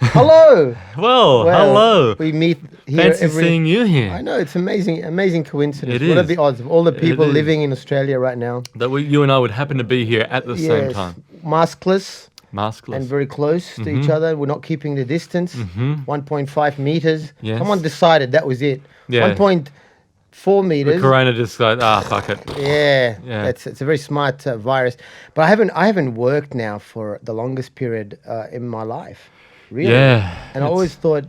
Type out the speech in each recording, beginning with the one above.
Hello. Well, Well, hello. We meet here Fancy every. seeing you here. I know it's amazing coincidence. It What are is. the odds of all the people is. living in Australia right now? That you and I would happen to be here at the same Yes, time. maskless Maskless. and very close to each other. We're not keeping the distance. 1.5 meters. Yes. Someone decided that was it. Yeah. 1.4 The meters. corona just like, fuck it. Yeah, Yeah. it's a very smart virus. But I haven't worked now for the longest period in my life, really. Yeah. And I always thought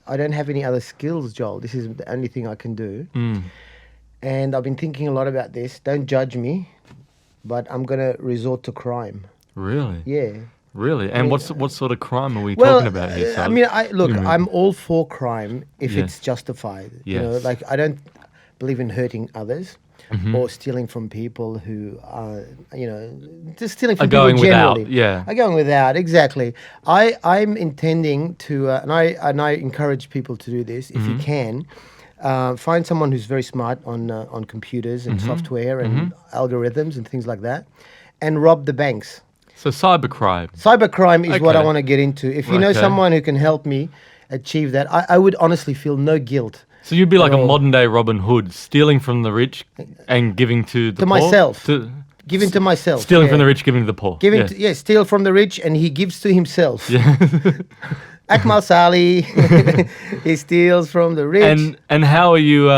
I don't have any other skills, Joel. This is the only thing I can do. And I've been thinking a lot about this. Don't judge me, but I'm gonna resort to crime. Really? Yeah. Really? And what sort of crime are we Well, talking about here, I Saleh? mean, I'm all for crime if Yes. it's justified. You know, Yes. like I don't believe in hurting others or stealing from people who are, just stealing from Are going people without, generally. yeah. Are going without, exactly. I'm intending to, and I encourage people to do this if you can. Find someone who's very smart on computers and software and algorithms and things like that, and rob the banks. So cybercrime. Cybercrime is what I Okay. want to get into. If you know Okay. someone who can help me achieve that, I would honestly feel no guilt. So you'd be like a all. modern day Robin Hood, stealing from the rich and giving to the To poor? myself. Giving to myself. Stealing yeah. from the rich, giving to the poor. Giving yeah. steal from the rich and he gives to himself. Yeah. Akmal Saleh, he steals from the rich. And how are you?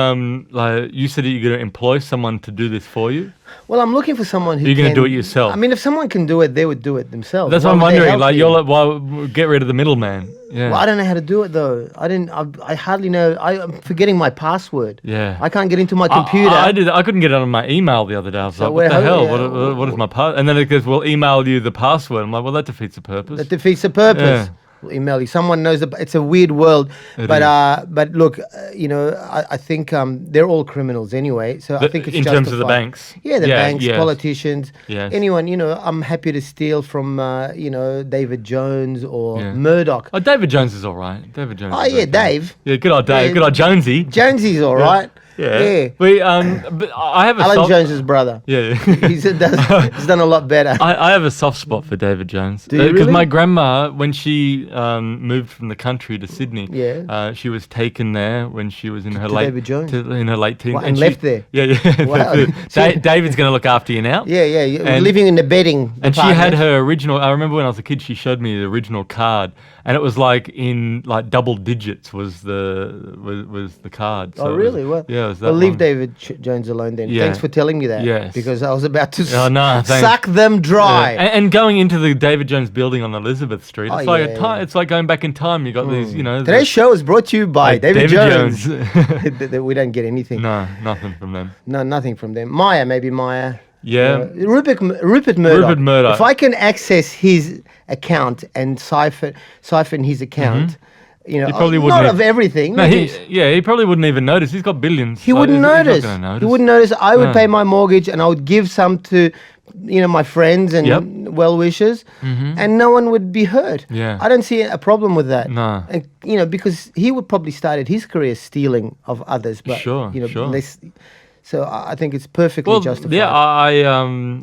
Like you said, that you're going to employ someone to do this for you. Well, I'm looking for someone who You're can gonna do it yourself? I mean, if someone can do it, they would do it themselves. That's Why what I'm would they wondering. help Like you? you're like, well, get rid of the middleman. Yeah. Well, I don't know how to do it though. I hardly know. I'm forgetting my password. Yeah. I can't get into my computer. I couldn't get it on my email the other day. I was So like, what the where- hell? yeah, What is my password? And then it goes, we'll email you the password. I'm like, well, that defeats the purpose. That defeats the purpose. Yeah. We'll email you. Someone knows. It's a weird world, It but look, I think they're all criminals anyway. So I think it's in terms of the justified. banks. Yeah, the banks, yes. politicians, Yes. anyone. I'm happy to steal from David Jones or Yeah. Murdoch. Oh, David Jones is all right. David Jones. Oh is yeah, okay. Dave. Yeah, good old Dave. Yeah. Good old Jonesy. Jonesy's all right. Yeah. We but I have a Alan soft, Jones's brother. Yeah. He's done a lot better. I have a soft spot for David Jones. Do you Because really? my grandma, when she moved from the country to Sydney, Yeah. she was taken there when she was in her To late David Jones? in her late teens. What, and she- left there? Yeah, yeah. Wow. David's going to look after you now. Yeah, And- living in the bedding. And she had department. her original. I remember when I was a kid, she showed me the original card, and it was like in like double digits was the card. So Oh it was- really? Well, yeah, it was that well, leave one. David Jones alone then. Yeah. Thanks for telling me that. Yes. Because I was about to Oh, no, thanks. suck them dry. Yeah. And going into the David Jones building on Elizabeth Street, Oh, it's like yeah, a time. yeah. It's like going back in time. You got these, Today's show is brought to you by David Jones. Jones. We don't get anything. No, nothing from them. No, nothing from them. Maybe Maya. Yeah. Rupert Murdoch. Rupert Murdoch. If I can access his account and siphon his account, He probably not wouldn't of everything. No, nothing- he probably wouldn't even notice. He's got billions. He Like, wouldn't he's not notice. gonna He wouldn't notice. I would No. pay my mortgage and I would give some to, my friends and Yep. well wishers, and no one would be hurt. Yeah. I don't see a problem with that. No. And, because he would probably started his career stealing of others, but Sure, sure. less. So I think it's perfectly Well, justified. yeah,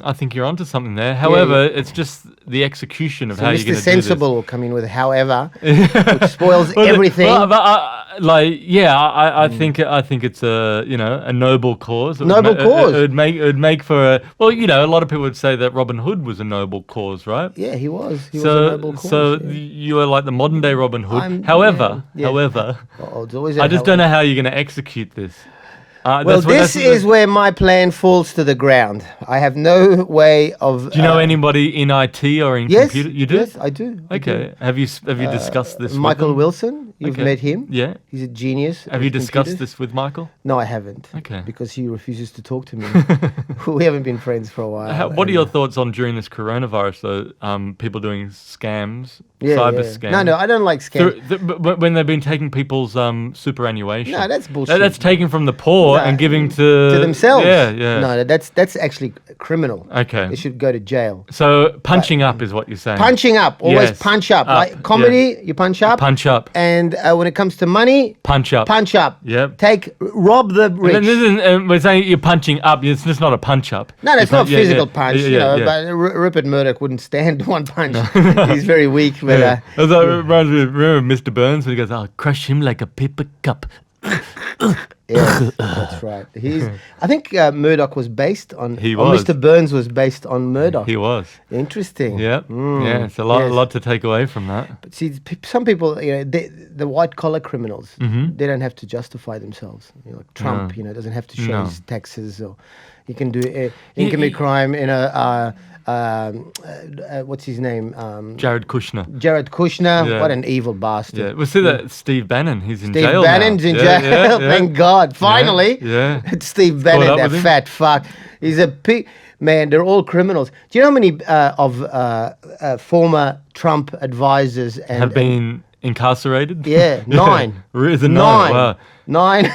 I think you're onto something there. However, it's just the execution of So how you're Mr. going to do this. Sensible will come in with however, which spoils Well, everything. Well, but I think it's a noble cause. It would Noble cause. It would make for a a lot of people would say that Robin Hood was a noble cause, right? Yeah, he was. He was a noble cause. So yeah. you are like the modern day Robin Hood. I'm- However, yeah. It's always a I just however. don't know how you're going to execute this. Well, this is where my plan falls to the ground. I have no way of. Do you know anybody in IT or in Yes, computer? You do? Yes, I do. I do. Okay. Have you discussed this? with Michael them? Wilson, you've Okay. met him. Yeah. He's a genius. Have with you discussed computers. this with Michael? No, I haven't. Okay. Because he refuses to talk to me. We haven't been friends for a while. What are and, your thoughts on during this coronavirus, though? People doing scams, yeah, cyber yeah. scams. No, I don't like scams. When they've been taking people's superannuation. No, that's bullshit. That's taken from the poor poor and giving to themselves. Yeah, yeah. No, that's actually criminal. Okay. They should go to jail. So punching up is what you're saying. Punching up, always Yes. punch up. Up, Like comedy, you punch up. Punch up. And when it comes to money, Punch up. punch up. Yep. Rob the rich. And this isn't, we're saying you're punching up. It's just not a punch up. No, it's not physical punch. Yeah. But Rupert Murdoch wouldn't stand one punch. He's very weak. But Yeah. It reminds me of, remember Mr. Burns when he goes, "I'll crush him like a paper cup." yeah, that's right. I think Murdoch was based on. He or was. Mr. Burns was based on Murdoch. He was. Interesting. Yeah. Yeah. It's a lot to take away from that. But see, some people, the white collar criminals, they don't have to justify themselves. Like Trump, doesn't have to show his taxes, or he can do income crime in a. What's his name? Jared Kushner. Jared Kushner. Yeah. What an evil bastard. Yeah. Well, see that Steve Bannon. He's in Steve jail Bannon's now. in jail. Thank God. Finally. Yeah. It's Steve Bannon, up that with him. fat fuck. He's a pig. Man, they're all criminals. Do you know how many of former Trump advisors Have been incarcerated. Yeah, 9. Is it 9? 9. Wow. 9.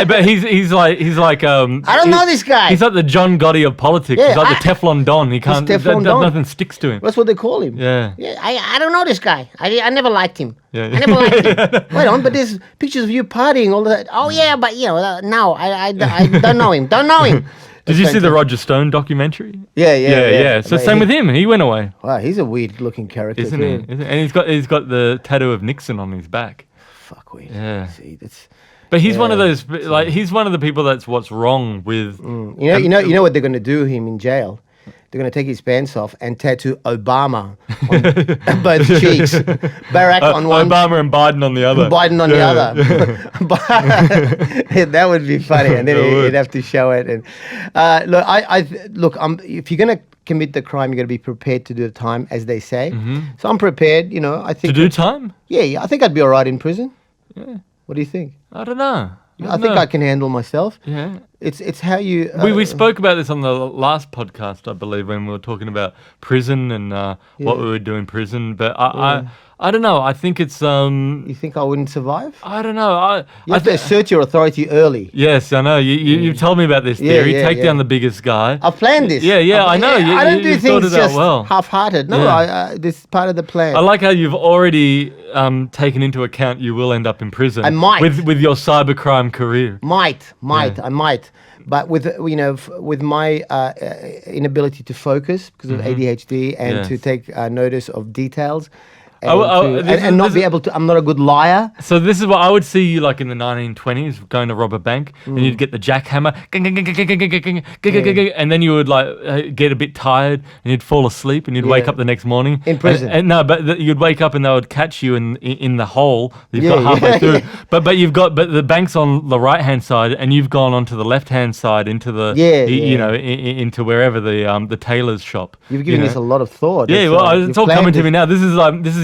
But he's like I don't know this guy. He's like the John Gotti of politics. Yeah, he's like the Teflon Don. He can't. Teflon Don. Nothing sticks to him. That's what they call him. Yeah. Yeah, I don't know this guy. I never liked him. Yeah. I never liked him. Wait on, but there's pictures of you partying all that. Oh yeah, but no, I don't know him. Don't know him. Did you see the Roger Stone documentary? Yeah. So But same with him. He went away, Wow, he's a weird-looking character, isn't he? And he's got the tattoo of Nixon on his back. Fuck weird. Yeah. See, that's. But he's one of those, like, he's one of the people that's what's wrong with. You know what they're going to do him in jail? They're going to take his pants off and tattoo Obama on both cheeks. Barack on one. Obama and Biden on the other. Biden on the other. That would be funny, and then he'd have to show it. And look, if you're going to commit the crime, you're going to be prepared to do the time, as they say. So I'm prepared. I think To do time? Yeah, I think I'd be all right in prison. Yeah. What do you think? I don't know. I think I can handle myself. Yeah. It's how you. We spoke about this on the last podcast, I believe, when we were talking about prison and what we would do in prison. But I don't know. I think it's. You think I wouldn't survive? I don't know. You have to assert your authority early. Yes, I know. You've told me about this theory. Take down the biggest guy. I've planned this. Yeah, I know. I don't do things just well. half-hearted. No, this is part of the plan. I like how you've already taken into account you will end up in prison. I might. With your cybercrime career. I might. But with my inability to focus because of ADHD and to take notice of details. And not be able to. I'm not a good liar. So this is what I would see you like in the 1920s, going to rob a bank, and you'd get the jackhammer, and then you would like get a bit tired, and you'd fall asleep, and you'd wake up the next morning in prison. You'd wake up and they would catch you in the hole you've got halfway through. But the bank's on the right hand side, and you've gone onto the left hand side into the into wherever the tailor's shop. You've given this a lot of thought. Yeah, it's all coming to me now. This is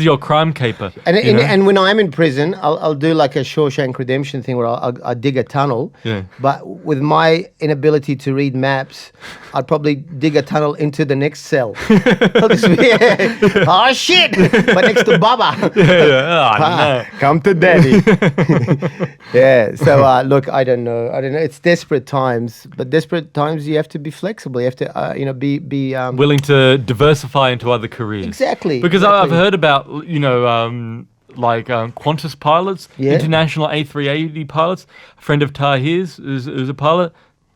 your crime caper. And when I'm in prison, I'll do like a Shawshank Redemption thing where I'll dig a tunnel. Yeah. But with my inability to read maps, I'd probably dig a tunnel into the next cell. Oh shit! But next to Baba. No. Come to daddy. Yeah. So look, I don't know. It's desperate times, but desperate times you have to be flexible. You have to be willing to diversify into other careers. Exactly. Because I've heard about Qantas pilots, international A380 pilots. A friend of Tahir's who's a pilot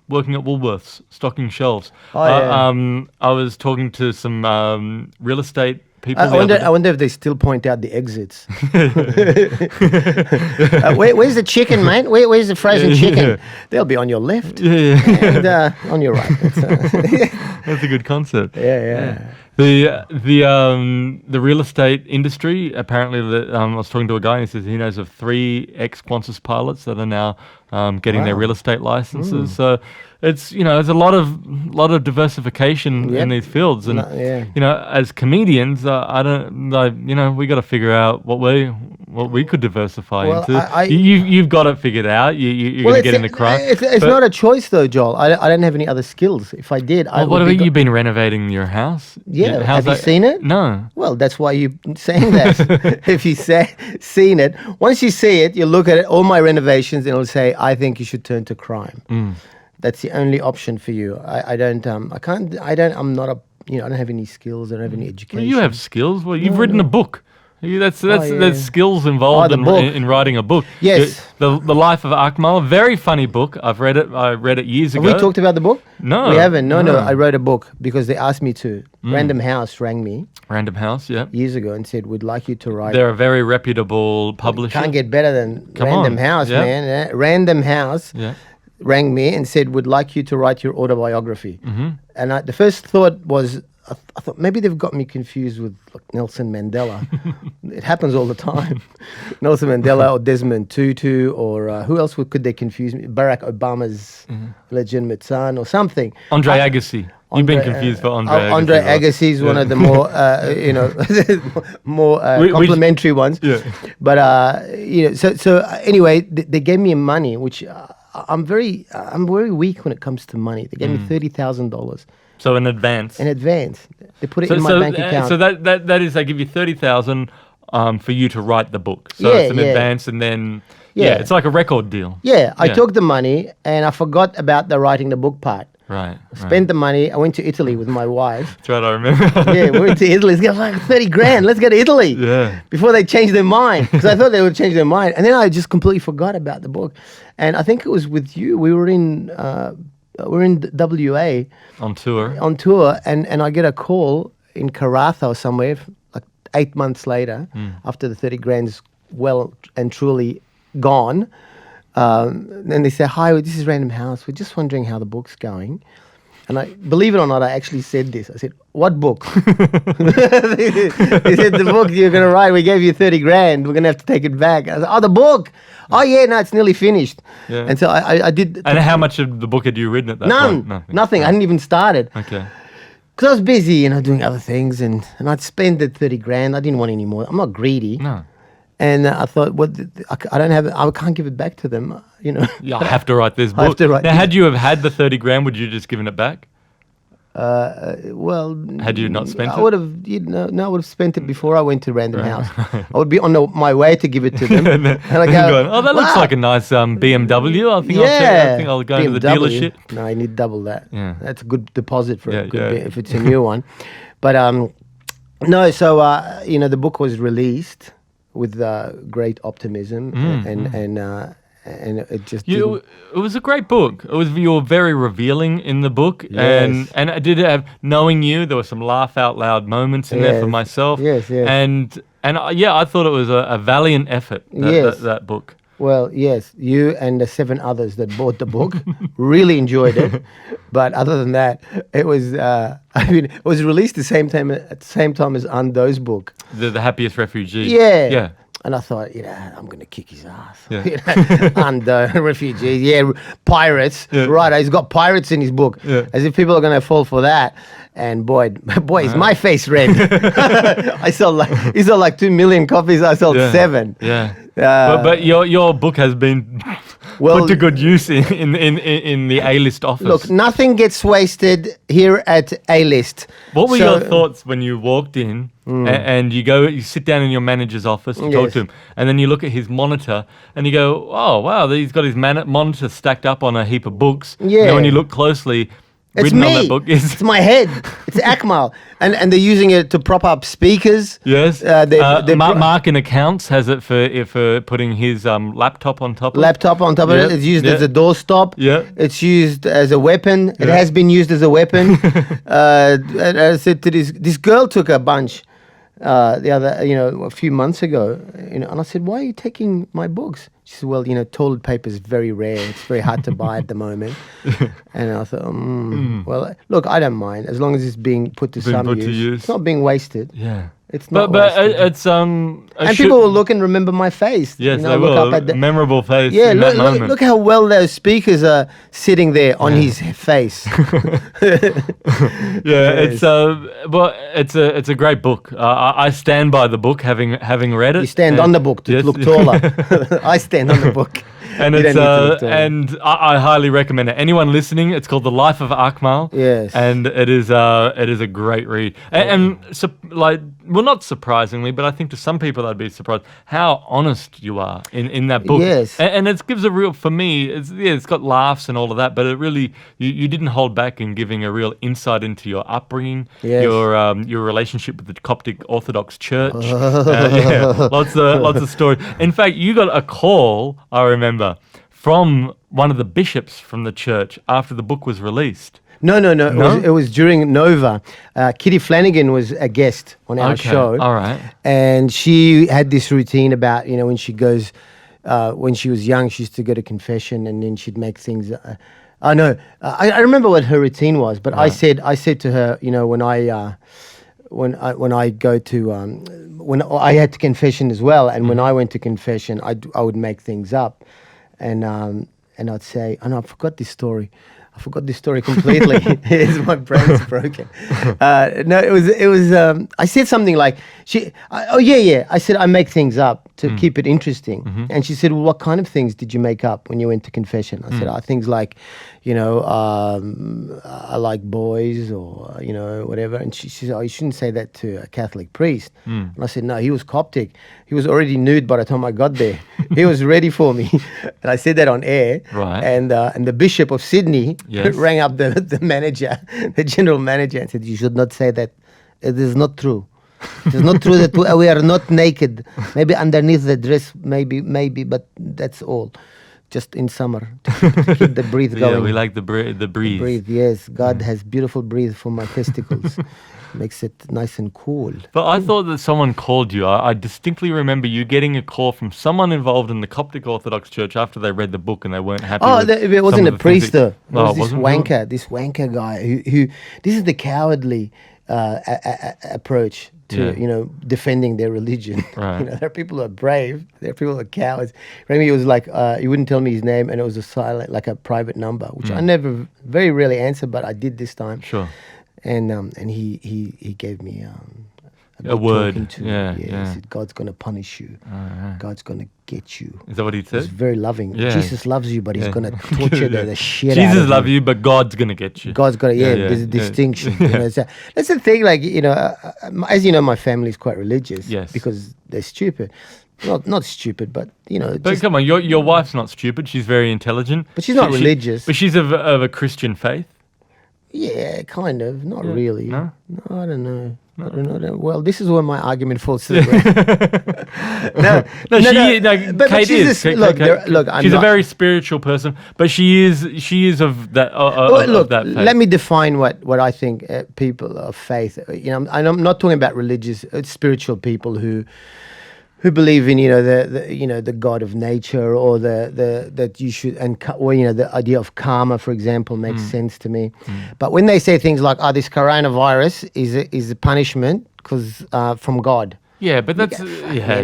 working at Woolworths, stocking shelves. I was talking to some real estate people. I wonder if they still point out the exits. Where's the chicken, mate? Where's the frozen chicken? They'll be on your left and on your right. That's a good concept. Yeah. The real estate industry, apparently, I was talking to a guy and he says he knows of 3 ex-Qantas pilots that are now getting their real estate licenses. So it's there's a lot of diversification in these fields, and as comedians, we got to figure out what we could diversify into. You've got it figured out. You're going to get in the crime. It's not a choice though, Joel. I don't have any other skills. If I did, what have you been renovating your house? Yeah, have you seen it? No. Well, that's why you're saying that. If you seen it, once you see it, you look at it, all my renovations, and it'll say, I think you should turn to crime. That's the only option for you. I don't. I can't. I don't. I'm not a. I don't have any skills. I don't have any education. Well, you have skills. Well, you've written a book. That's yeah. There's skills involved in writing a book. Yes. The Life of Akmal, very funny book. I've read it. I read it years ago. Have we talked about the book? No. We haven't. No. I wrote a book because they asked me to. Random House rang me. Random House, yeah. Years ago and said, we'd like you to write. They're a very reputable publisher. Can't get better than Random House, man. Yeah. Random House rang me and said, we'd like you to write your autobiography. And the first thought was, I thought maybe they've got me confused with Nelson Mandela. It happens all the time. Nelson Mandela or Desmond Tutu or who else could they confuse me? Barack Obama's legitimate son or something. Andre Agassi. You've been confused for Andre Agassi. Andre Agassi is one of the more, more complimentary ones. Yeah. But so anyway, they gave me money, which I'm very weak when it comes to money. They gave me $30,000. So in advance. In advance, they put it in my bank account. So that is they give you 30,000 for you to write the book. So it's in advance, and then it's like a record deal. Yeah, I took the money and I forgot about the writing the book part. Right. Spent the money. I went to Italy with my wife. That's right, I remember. Yeah, we went to Italy. It's got like 30 grand. Let's go to Italy. Yeah. Before they changed their mind. Because I thought they would change their mind. And then I just completely forgot about the book. And I think it was with you. We were in WA. On tour. And I get a call in Karratha or somewhere, like 8 months later, after the 30 grand's well and truly gone. And they say, hi, this is Random House. We're just wondering how the book's going. And I, believe it or not, I actually said this. I said, what book? They said, the book you're going to write, we gave you 30 grand. We're going to have to take it back. I said, oh, the book. Oh, yeah, no, it's nearly finished. Yeah. And so I did. And how much of the book had you written at that point? Nothing. I hadn't even started. Okay. Because I was busy, doing other things. And I'd spend the 30 grand. I didn't want any more. I'm not greedy. No. And I thought, I can't give it back to them, Yeah, I have to write this book. I have to write now, had you have had the 30 grand, would you just given it back? Well, had you not spent it? I would have, I would have spent it before I went to Random House. I would be on my way to give it to them, and I go, oh, that looks like a nice BMW. I think I'll go BMW. to the dealership. No, I need double that. Yeah, that's a good deposit for if it's a new one. But no, so the book was released with great optimism, and it just it was a great book. You were very revealing in the book, yes. and I did have, knowing you, there were some laugh out loud moments in there for myself. Yes. And I thought it was a valiant effort. That book. Well, yes, you and the 7 others that bought the book really enjoyed it, but other than that, it was. It was released at the same time as Ando's book, The Happiest Refugee. Yeah. And I thought, I'm going to kick his ass. Yeah. Ando, refugees, pirates. Yeah. Right, he's got pirates in his book, as if people are going to fall for that. And boy, is my face red. He sold like 2 million copies. I sold 7. Yeah. But your book has been put to good use in the A-list office. Look, nothing gets wasted here at A-list. What were your thoughts when you walked in and you sit down in your manager's office to talk to him, and then you look at his monitor and you go, oh, wow, he's got his monitor stacked up on a heap of books. Yeah. And then when you look closely, it's written me. on that book It's my head. It's Akmal. And they're using it to prop up speakers. Yes. Mark in accounts has it for putting his laptop on top of it. It's used as a doorstop. Yeah. It's used as a weapon. It has been used as a weapon. And I said to this girl took a bunch a few months ago, and I said, why are you taking my books? She said, well, toilet paper is very rare. It's very hard to buy at the moment. And I thought, well, look, I don't mind as long as it's being put to some use. It's not being wasted. Yeah. It's not wasted. It's and people will look and remember my face. Yes, they will. Look up at memorable face. Yeah, in that moment. Look how well those speakers are sitting there on his face. It's a great book. I stand by the book, having read it. You stand on the book to look taller. I stand on the book. And I highly recommend it. Anyone listening, it's called The Life of Akmal. Yes. And it is a great read. And so, like, well, not surprisingly, but I think to some people they'd be surprised how honest you are in that book. Yes. And it gives a real, for me, it's got laughs and all of that, but it really, you didn't hold back in giving a real insight into your upbringing, Yes. your relationship with the Coptic Orthodox Church. Yeah, lots of stories. In fact, you got a call, I remember, from one of the bishops from the church after the book was released. No. It was during Nova. Kitty Flanagan was a guest on our show. All right. And she had this routine about, when she goes, when she was young, she used to go to confession and then she'd make things. I remember what her routine was, but right. I said to her, when I go to, when I had to confession as well, and when I went to confession, I would make things up, and I'd say, oh no, I forgot this story completely. My brain's broken. No, it was. I said something like, I said I make things up to keep it interesting. Mm-hmm. And she said, well, what kind of things did you make up when you went to confession? I said, things like, I like boys or, whatever. And she said, oh, you shouldn't say that to a Catholic priest. And I said, no, he was Coptic. He was already nude by the time I got there. He was ready for me. And I said that on air. Right. And the Bishop of Sydney rang up the manager, the general manager, and said, you should not say that. It is not true. It is not true that we are not naked. Maybe underneath the dress, maybe, but that's all. Just in summer to keep the breath going. Yeah, we like the breathe. The breathe, yes. God has beautiful breathe for my testicles. Makes it nice and cool. But I thought that someone called you. I distinctly remember you getting a call from someone involved in the Coptic Orthodox Church after they read the book and they weren't happy. It wasn't a priest though. It was this wanker. This wanker guy who this is the cowardly approach to defending their religion. Right. There are people who are brave. There are people who are cowards. Remy was like he wouldn't tell me his name, and it was a silent, like a private number, which I never, very rarely answer, but I did this time. Sure. And he gave me a word. He said, God's going to punish you. God's going to get you. Is that what he said? He's very loving. Yeah. Jesus loves you, but he's going to torture the shit out of you. Jesus loves you, but God's going to get you. God's got to, there's a distinction. So that's the thing, like, as you know, my family's quite religious. Yes. Because they're stupid. Not stupid, but, But come on, your wife's not stupid. She's very intelligent. But she's not religious. But she's of a Christian faith. Yeah, kind of. Not really. No? No, I don't know. I don't know. Well, this is where my argument falls to the ground. Kate is. Look, she's a very spiritual person, but she is of that. Of that faith. Let me define what I think people of faith. And I'm not talking about religious, spiritual people who believe in the God of nature, or that you should, or the idea of karma, for example, makes sense to me. But when they say things like, this coronavirus is a punishment because from God. Yeah, but that's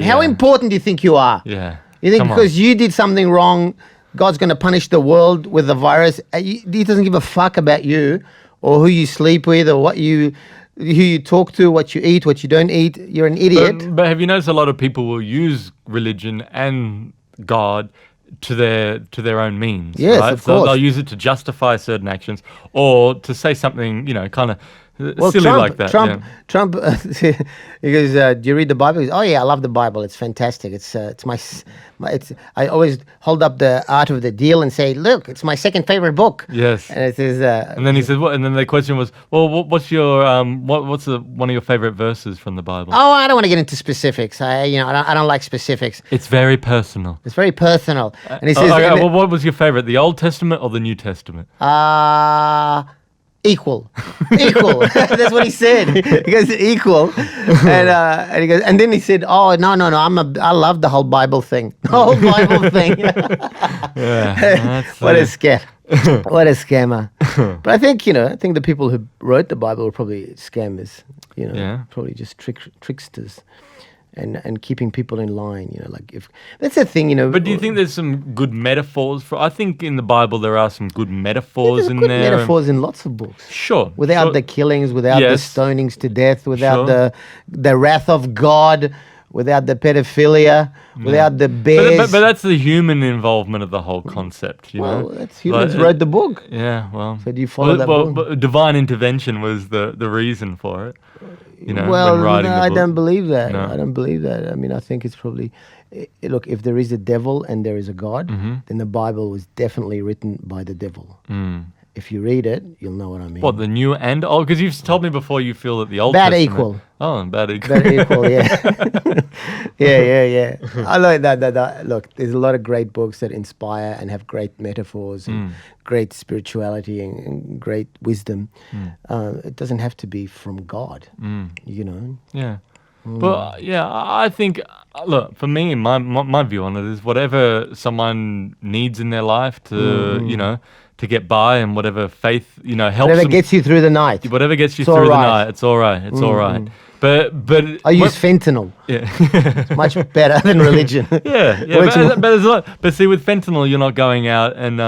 How important do you think you are? Yeah, you think because you did something wrong, God's going to punish the world with the virus? He doesn't give a fuck about you or who you sleep with or who you talk to, what you eat, what you don't eat. You're an idiot. But have you noticed a lot of people will use religion and God to their own means? Yes, right? of course. They'll use it to justify certain actions or to say something, kind of silly like that. Trump, he goes, do you read the Bible? He goes, oh yeah, I love the Bible. It's fantastic. It's I always hold up the Art of the Deal and say, look, it's my second favorite book. Yes. And it says, and then he says, what? And then the question was, well, what's your what's one of your favorite verses from the Bible? Oh, I don't want to get into specifics. I don't like specifics. It's very personal. It's very personal. And he says, well, what was your favorite, the Old Testament or the New Testament? Equal. That's what he said. He goes equal, and he goes, and then he said, "Oh no! I love the whole Bible thing. The whole Bible thing." What a scam! What a scammer! But I think the people who wrote the Bible were probably scammers. Probably just tricksters. And keeping people in line, like if that's the thing, But do you think there's some good metaphors I think in the Bible there are some good metaphors in there. Metaphors in lots of books. Sure. Without the killings, without the stonings to death, without the wrath of God, without the pedophilia, without the bears. But that's the human involvement of the whole concept, you know. Well, that's humans wrote the book. Yeah, well. So do you follow that book? But divine intervention was the reason for it, you know, Well, when writing no, the I book. don't believe that. No. I don't believe that. I mean, I think it's probably... Look, if there is a devil and there is a God, then the Bible was definitely written by the devil. If you read it, you'll know what I mean. What, the new and old? Because you've told me before you feel that the Old Bad Testament... equal. Oh, bad equal. Bad equal, yeah. yeah. I like that. Look, there's a lot of great books that inspire and have great metaphors and great spirituality and great wisdom. It doesn't have to be from God, you know. Yeah. But yeah, I think, look, for me, my view on it is whatever someone needs in their life to, you know, to get by, and whatever faith, you know, helps Whatever them, gets you through the night. whatever gets you It's through all the right. night, it's all right. It's all right. But I use fentanyl. yeah. It's much better than religion. Yeah, Works more. but there's a lot. But see, with fentanyl, you're not going out and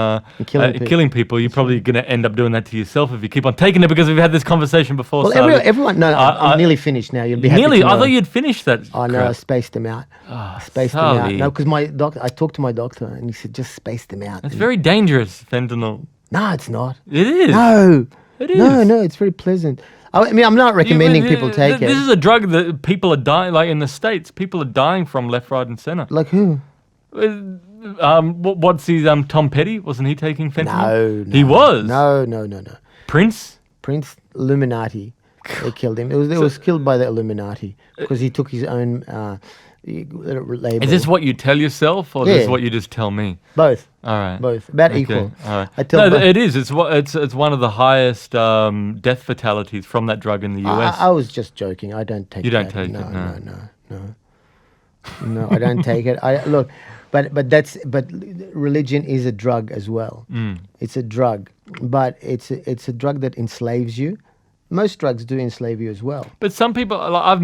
killing people. You're probably going to end up doing that to yourself if you keep on taking it, because we've had this conversation before. Well, Saleh. everyone... No, I'm nearly finished now. You'll be happy Nearly, to know. I thought you'd finished that. Oh, no, I crap. spaced them out. Oh, I spaced them out. Saleh. No, because I talked to my doctor and he said, just space them out. It's very dangerous, fentanyl. No, it's not. It is. No. It is. No, it's very pleasant. I mean, I'm not recommending people take This it. is a drug that people are dying, like in the States, people are dying from left, right, and center. Like who? What's his, Tom Petty? Wasn't he taking fentanyl? No. He was. No. Prince? Prince Illuminati. They killed him. It was killed by the Illuminati because he took his own label. Is this what you tell yourself, or is Yeah. this what you just tell me? Both. All right. Both. About Okay, equal. all right. I tell both. It is. It's one of the highest death fatalities from that drug in the US. I was just joking. I don't take it. You don't take no, it, no. No, I don't take it. Look, but religion is a drug as well. It's a drug, but it's a drug that enslaves you. Most drugs do enslave you as well. But some people, like,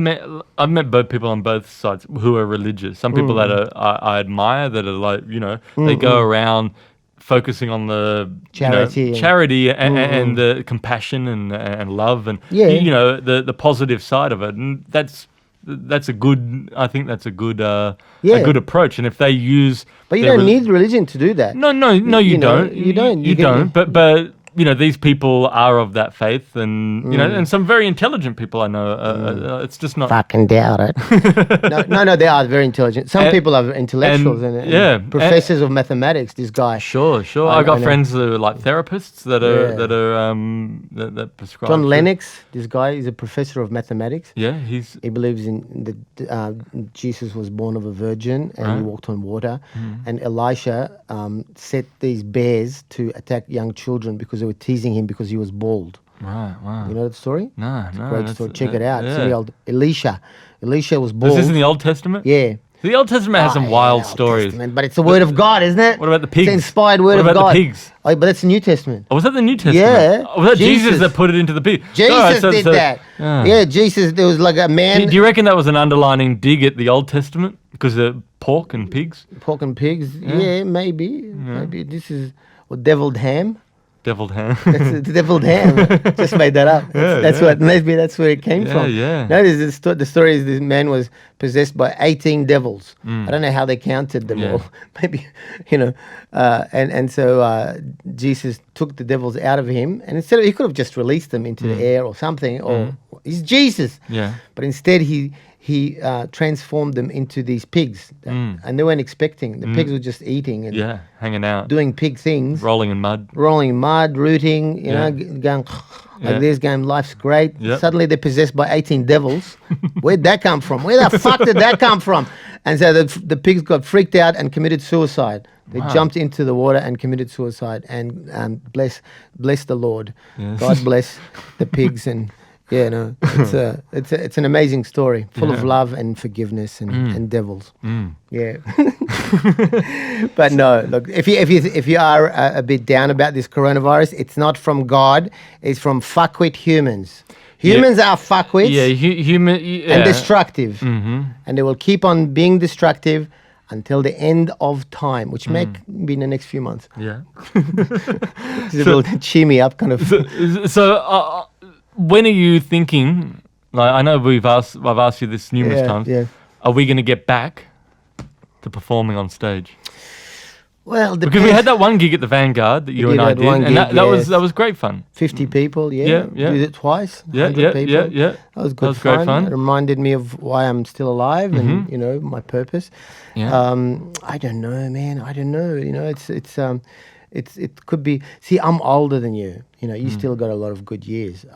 I've met both people on both sides who are religious. Some people that I admire, that are like, you know, they go around focusing on the charity and the compassion and love and you know, the positive side of it, and that's a good. I think that's a good approach. And if they use, but you don't need religion to do that. No, you don't. You don't. You don't. But you know, these people are of that faith, and you know, and some very intelligent people I know. It's just not. Fucking doubt it. no, they are very intelligent. Some people are intellectuals and professors of mathematics. This guy. Sure. I got friends that are like therapists that that prescribe. John Lennox. This guy is a professor of mathematics. Yeah, he believes in Jesus was born of a virgin and he walked on water, and Elisha set these bears to attack young children because they were teasing him because he was bald. Right, wow. You know that story? No. Great story. Check it out. Yeah. It's in the old Elisha. Elisha was bald. Is this in the Old Testament? Yeah. The Old Testament has some wild stories. Testament, but it's the word of God, isn't it? What about the pigs? It's the inspired word of God. What about the pigs? Oh, but that's the New Testament. Oh, was that the New Testament? Yeah. Oh, was that Jesus that put it into the pig? Jesus did that. Yeah, Jesus, there was like a man... Do you reckon that was an underlining dig at the Old Testament? Because of pork and pigs? Pork and pigs? Yeah, maybe. Maybe this is deviled ham. Deviled ham. That's deviled ham. Just made that up. That's what. Maybe that's where it came from. Yeah. No, the story is this man was possessed by 18 devils. I don't know how they counted them all. Maybe, you know, and so Jesus took the devils out of him, and instead he could have just released them into the air or something. Or he's Jesus. Yeah. But instead he transformed them into these pigs, and they weren't expecting. The pigs were just eating and hanging out, doing pig things, rolling in mud, rooting, you know, going like this, going, life's great. Yep. Suddenly they're possessed by 18 devils. Where'd that come from? Where the fuck did that come from? And so the pigs got freaked out and committed suicide. They jumped into the water and committed suicide. And bless the Lord. Yes. God bless the pigs and. Yeah, no, it's an amazing story, full of love and forgiveness and devils. Yeah, but no, look, if you are a bit down about this coronavirus, it's not from God; it's from fuckwit humans. Humans are fuckwits. And destructive, and they will keep on being destructive until the end of time, which may be in the next few months. Yeah, It's a little cheer me up kind of. When are you thinking? Like, I know I've asked you this numerous times. Yeah. are we going to get back to performing on stage? Well, Because we had that one gig at the Vanguard that you and I did, and that was great fun. 50 people, Yeah. Did it twice. Yeah, 100 people. yeah. That was good great fun. It reminded me of why I'm still alive and my purpose. Yeah. I don't know, man. I don't know. It could be. See, I'm older than you. You still got a lot of good years.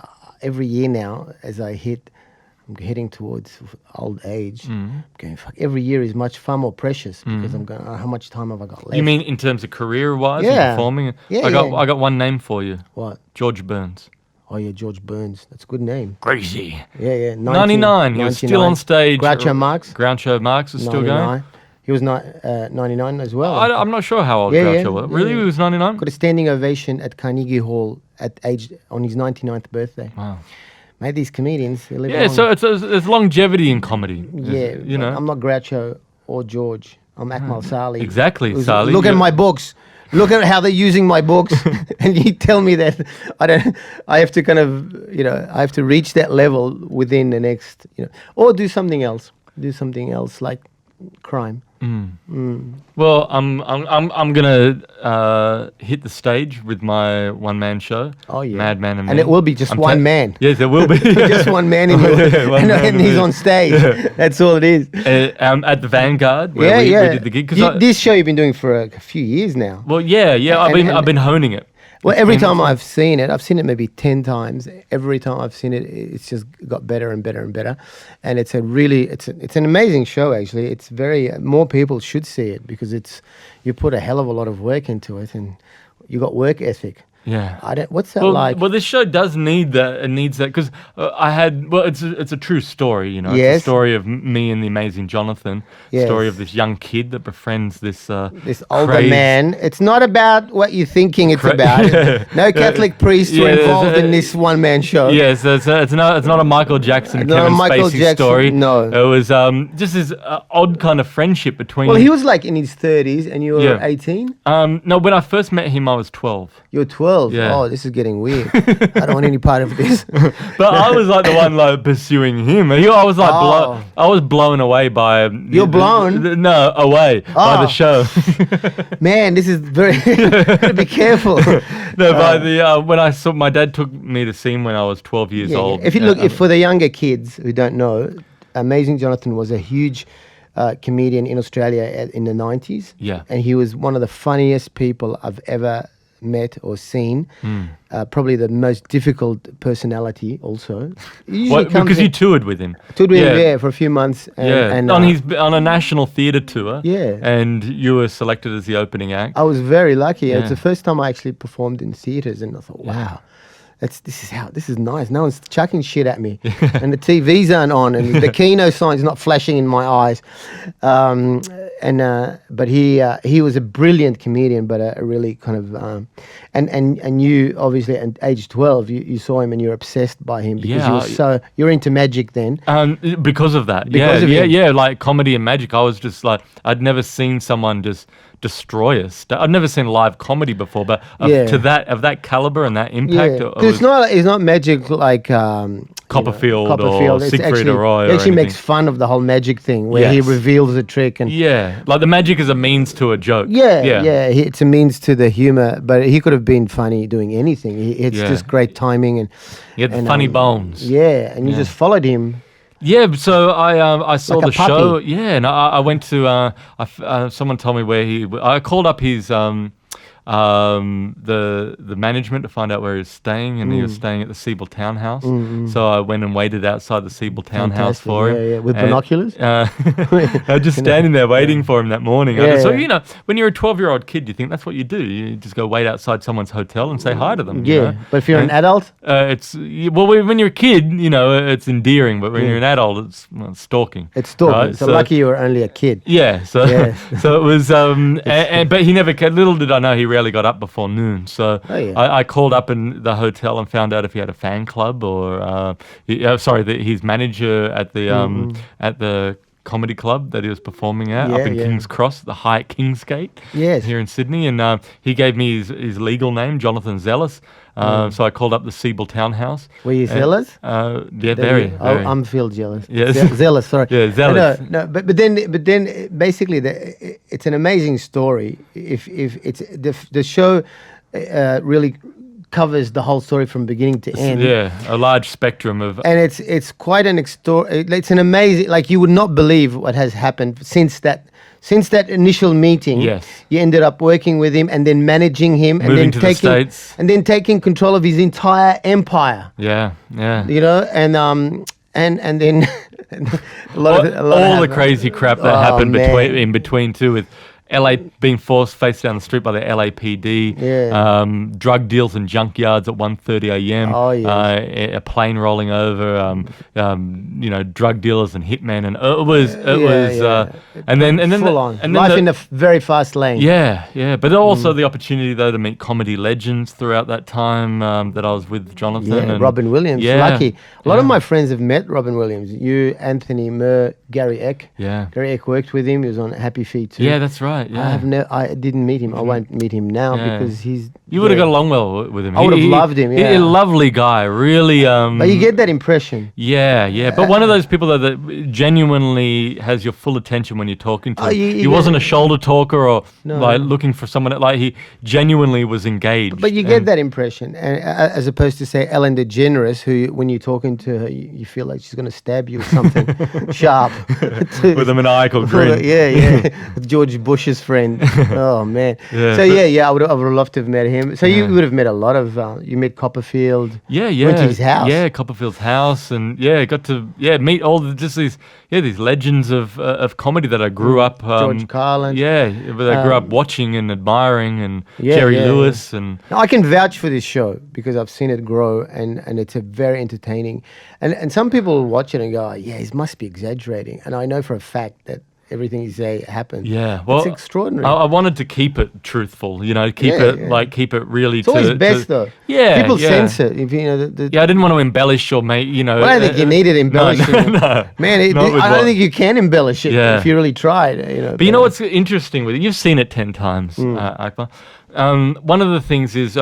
Every year now, as I'm heading towards old age. I'm going, fuck, every year is much far more precious because I'm going, how much time have I got left? You mean in terms of career-wise and Yeah. performing? Yeah, I got one name for you. What? George Burns. Oh, yeah, George Burns. That's a good name. Crazy. Yeah. 99. He was still on stage. Groucho Marx. Groucho Marx was still 99. going. He was 99 as well. I'm not sure how old Groucho was. Really? He was 99? Got a standing ovation at Carnegie Hall on his 99th birthday. Wow. Mate, these comedians, they live Yeah, long. so it's longevity in comedy. Yeah, I'm not Groucho or George. I'm Akmal Saleh. Exactly, Saleh. Look at my books. Look at how they're using my books, and you tell me that I have to kind of, I have to reach that level within the next, or do something else. Do something else like crime. Well, I'm gonna hit the stage with my one-man show. Oh yeah, Madman and Me. And it will be just one man. Yes, it will be. Just one man in and he's on stage. That's all it is. At the Vanguard, where we did the gig. This show you've been doing for a few years now. Well, yeah. I've been honing it. Well, every time I've seen it maybe 10 times. Every time I've seen it, it's just got better and better and better. And it's an amazing show, actually. It's more people should see it because you put a hell of a lot of work into it and you got work ethic. Yeah. What's that like? Well, this show does need that. It needs that because it's a true story, Yes. It's a story of me and the amazing Jonathan. Yes. Story of this young kid that befriends this older man. It's not about what you're thinking it's about. Yeah. No Catholic priests were involved in this one-man show. Yes, it's not a Michael Jackson, Kevin Spacey story. No. It was just this odd kind of friendship between. Well, he was like in his 30s and you were 18? No, when I first met him, I was 12. You're 12. Yeah. Oh, this is getting weird. I don't want any part of this. But I was like the one like pursuing him. I was like I was blown away by. You're blown? Away by the show. Man, this is very. Gotta be careful. By the when I saw my dad took me to see him when I was 12 years old. If for the younger kids who don't know, Amazing Jonathan was a huge comedian in Australia in the 90s. Yeah. And he was one of the funniest people I've ever met or seen. Probably the most difficult personality also. Because you toured with him. Toured with him, for a few months. And on a national theatre tour. Yeah. And you were selected as the opening act. I was very lucky. Yeah. It's the first time I actually performed in theatres and I thought, wow. This is nice. No one's chucking shit at me, and the TVs aren't on, and the Keno sign's not flashing in my eyes. But he was a brilliant comedian, but a really kind of and you obviously at age 12 you saw him and you're obsessed by him because you're into magic then. Because of that, like comedy and magic. I was just like I'd never seen someone just destroy us. I've never seen live comedy before, but of that caliber and that impact. It's not magic like Copperfield or Siegfried or Roy. He actually makes fun of the whole magic thing where he reveals a trick and like the magic is a means to a joke. It's a means to the humor, but he could have been funny doing anything. It's just great timing and he had funny bones. And you just followed him. Yeah, so I saw Like the a puppy. show. Yeah, and I went to. Someone told me where I called up his the management to find out where he was staying, and he was staying at the Siebel Townhouse. So I went and waited outside the Siebel Townhouse for him. With binoculars? I was just standing there waiting for him that morning. So when you're a 12-year-old kid, you think that's what you do. You just go wait outside someone's hotel and say hi to them. But if you're an adult? When you're a kid, it's endearing, but when you're an adult, it's stalking. It's stalking. Right? So lucky you were only a kid. Yeah, so it was, but he never. Little did I know he rarely got up before noon. So I called up in the hotel and found out if he had a fan club or his manager at the comedy club that he was performing at up in King's Cross, the Hyatt Kingsgate here in Sydney, and he gave me his legal name, Jonathan Zealous. So I called up the Siebel Townhouse. Were you zealous? Yeah, very. I'm feel jealous. Yes. Zealous. Sorry. Yeah, zealous. No, but then basically it's an amazing story. If it's the show really covers the whole story from beginning to end. Yeah, a large spectrum of. And it's quite it's an amazing, like, you would not believe what has happened since that initial meeting. Yes. You ended up working with him and then managing him and Moving then to the States. and then taking control of his entire empire. Yeah. You know, and then all the crazy crap that happened in between too, with LA being faced down the street by the LAPD, drug deals and junkyards at 1:30 a.m. Oh, yes. A plane rolling over, drug dealers and hitmen, and it was, and then full on and then life in a very fast lane. Yeah, but also the opportunity though to meet comedy legends throughout that time that I was with Jonathan. Yeah, and Robin Williams. Lucky. A lot of my friends have met Robin Williams. You, Anthony Murr, Gary Eck. Yeah. Gary Eck worked with him. He was on Happy Feet too. Yeah, that's right. Yeah. I didn't meet him. I won't meet him now because he's. You would have got along well with him. I would have loved him. Yeah. He's a lovely guy, really. But you get that impression. Yeah. But one of those people that genuinely has your full attention when you're talking to him. He wasn't a shoulder talker or looking for someone. Like, he genuinely was engaged. But you get that impression, and as opposed to say Ellen DeGeneres, who when you're talking to her, you feel like she's going to stab you with something sharp. With a maniacal grin. Yeah. George Bush's friend. Oh man. I would have loved to have met him. So you would have met a lot of. You met Copperfield. Yeah. Went to his house. Yeah, Copperfield's house, and got to meet all these legends of comedy that I grew up. George Carlin. Yeah, that I grew up watching and admiring, and Jerry Lewis, and. Now, I can vouch for this show because I've seen it grow, and it's a very entertaining. And some people watch it and go, he must be exaggerating, and I know for a fact that everything you say happens. Yeah, well, it's extraordinary. I wanted to keep it truthful, keep it really. It's always best though. Yeah, people censor if you know. I didn't want to embellish or make Well, I don't think you needed embellishing. No, man, I don't think you can embellish it if you really tried. But you know what's interesting with it? You've seen it 10 times, Akmal. One of the things is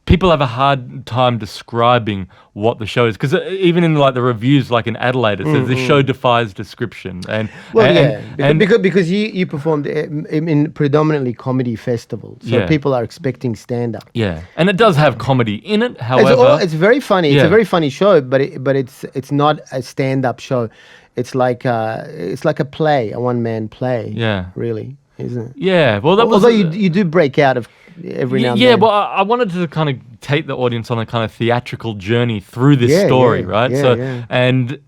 people have a hard time describing what the show is, because even in the reviews, like in Adelaide, it says the show defies description. Because you performed in predominantly comedy festivals, so people are expecting stand up. Yeah, and it does have comedy in it. However, it's very funny. It's a very funny show, but it's not a stand up show. It's like a play, a one man play. Yeah, really. Isn't it? Yeah, well, although you do break out of every now and then. Yeah, well, I wanted to kind of take the audience on a kind of theatrical journey through this story, right? And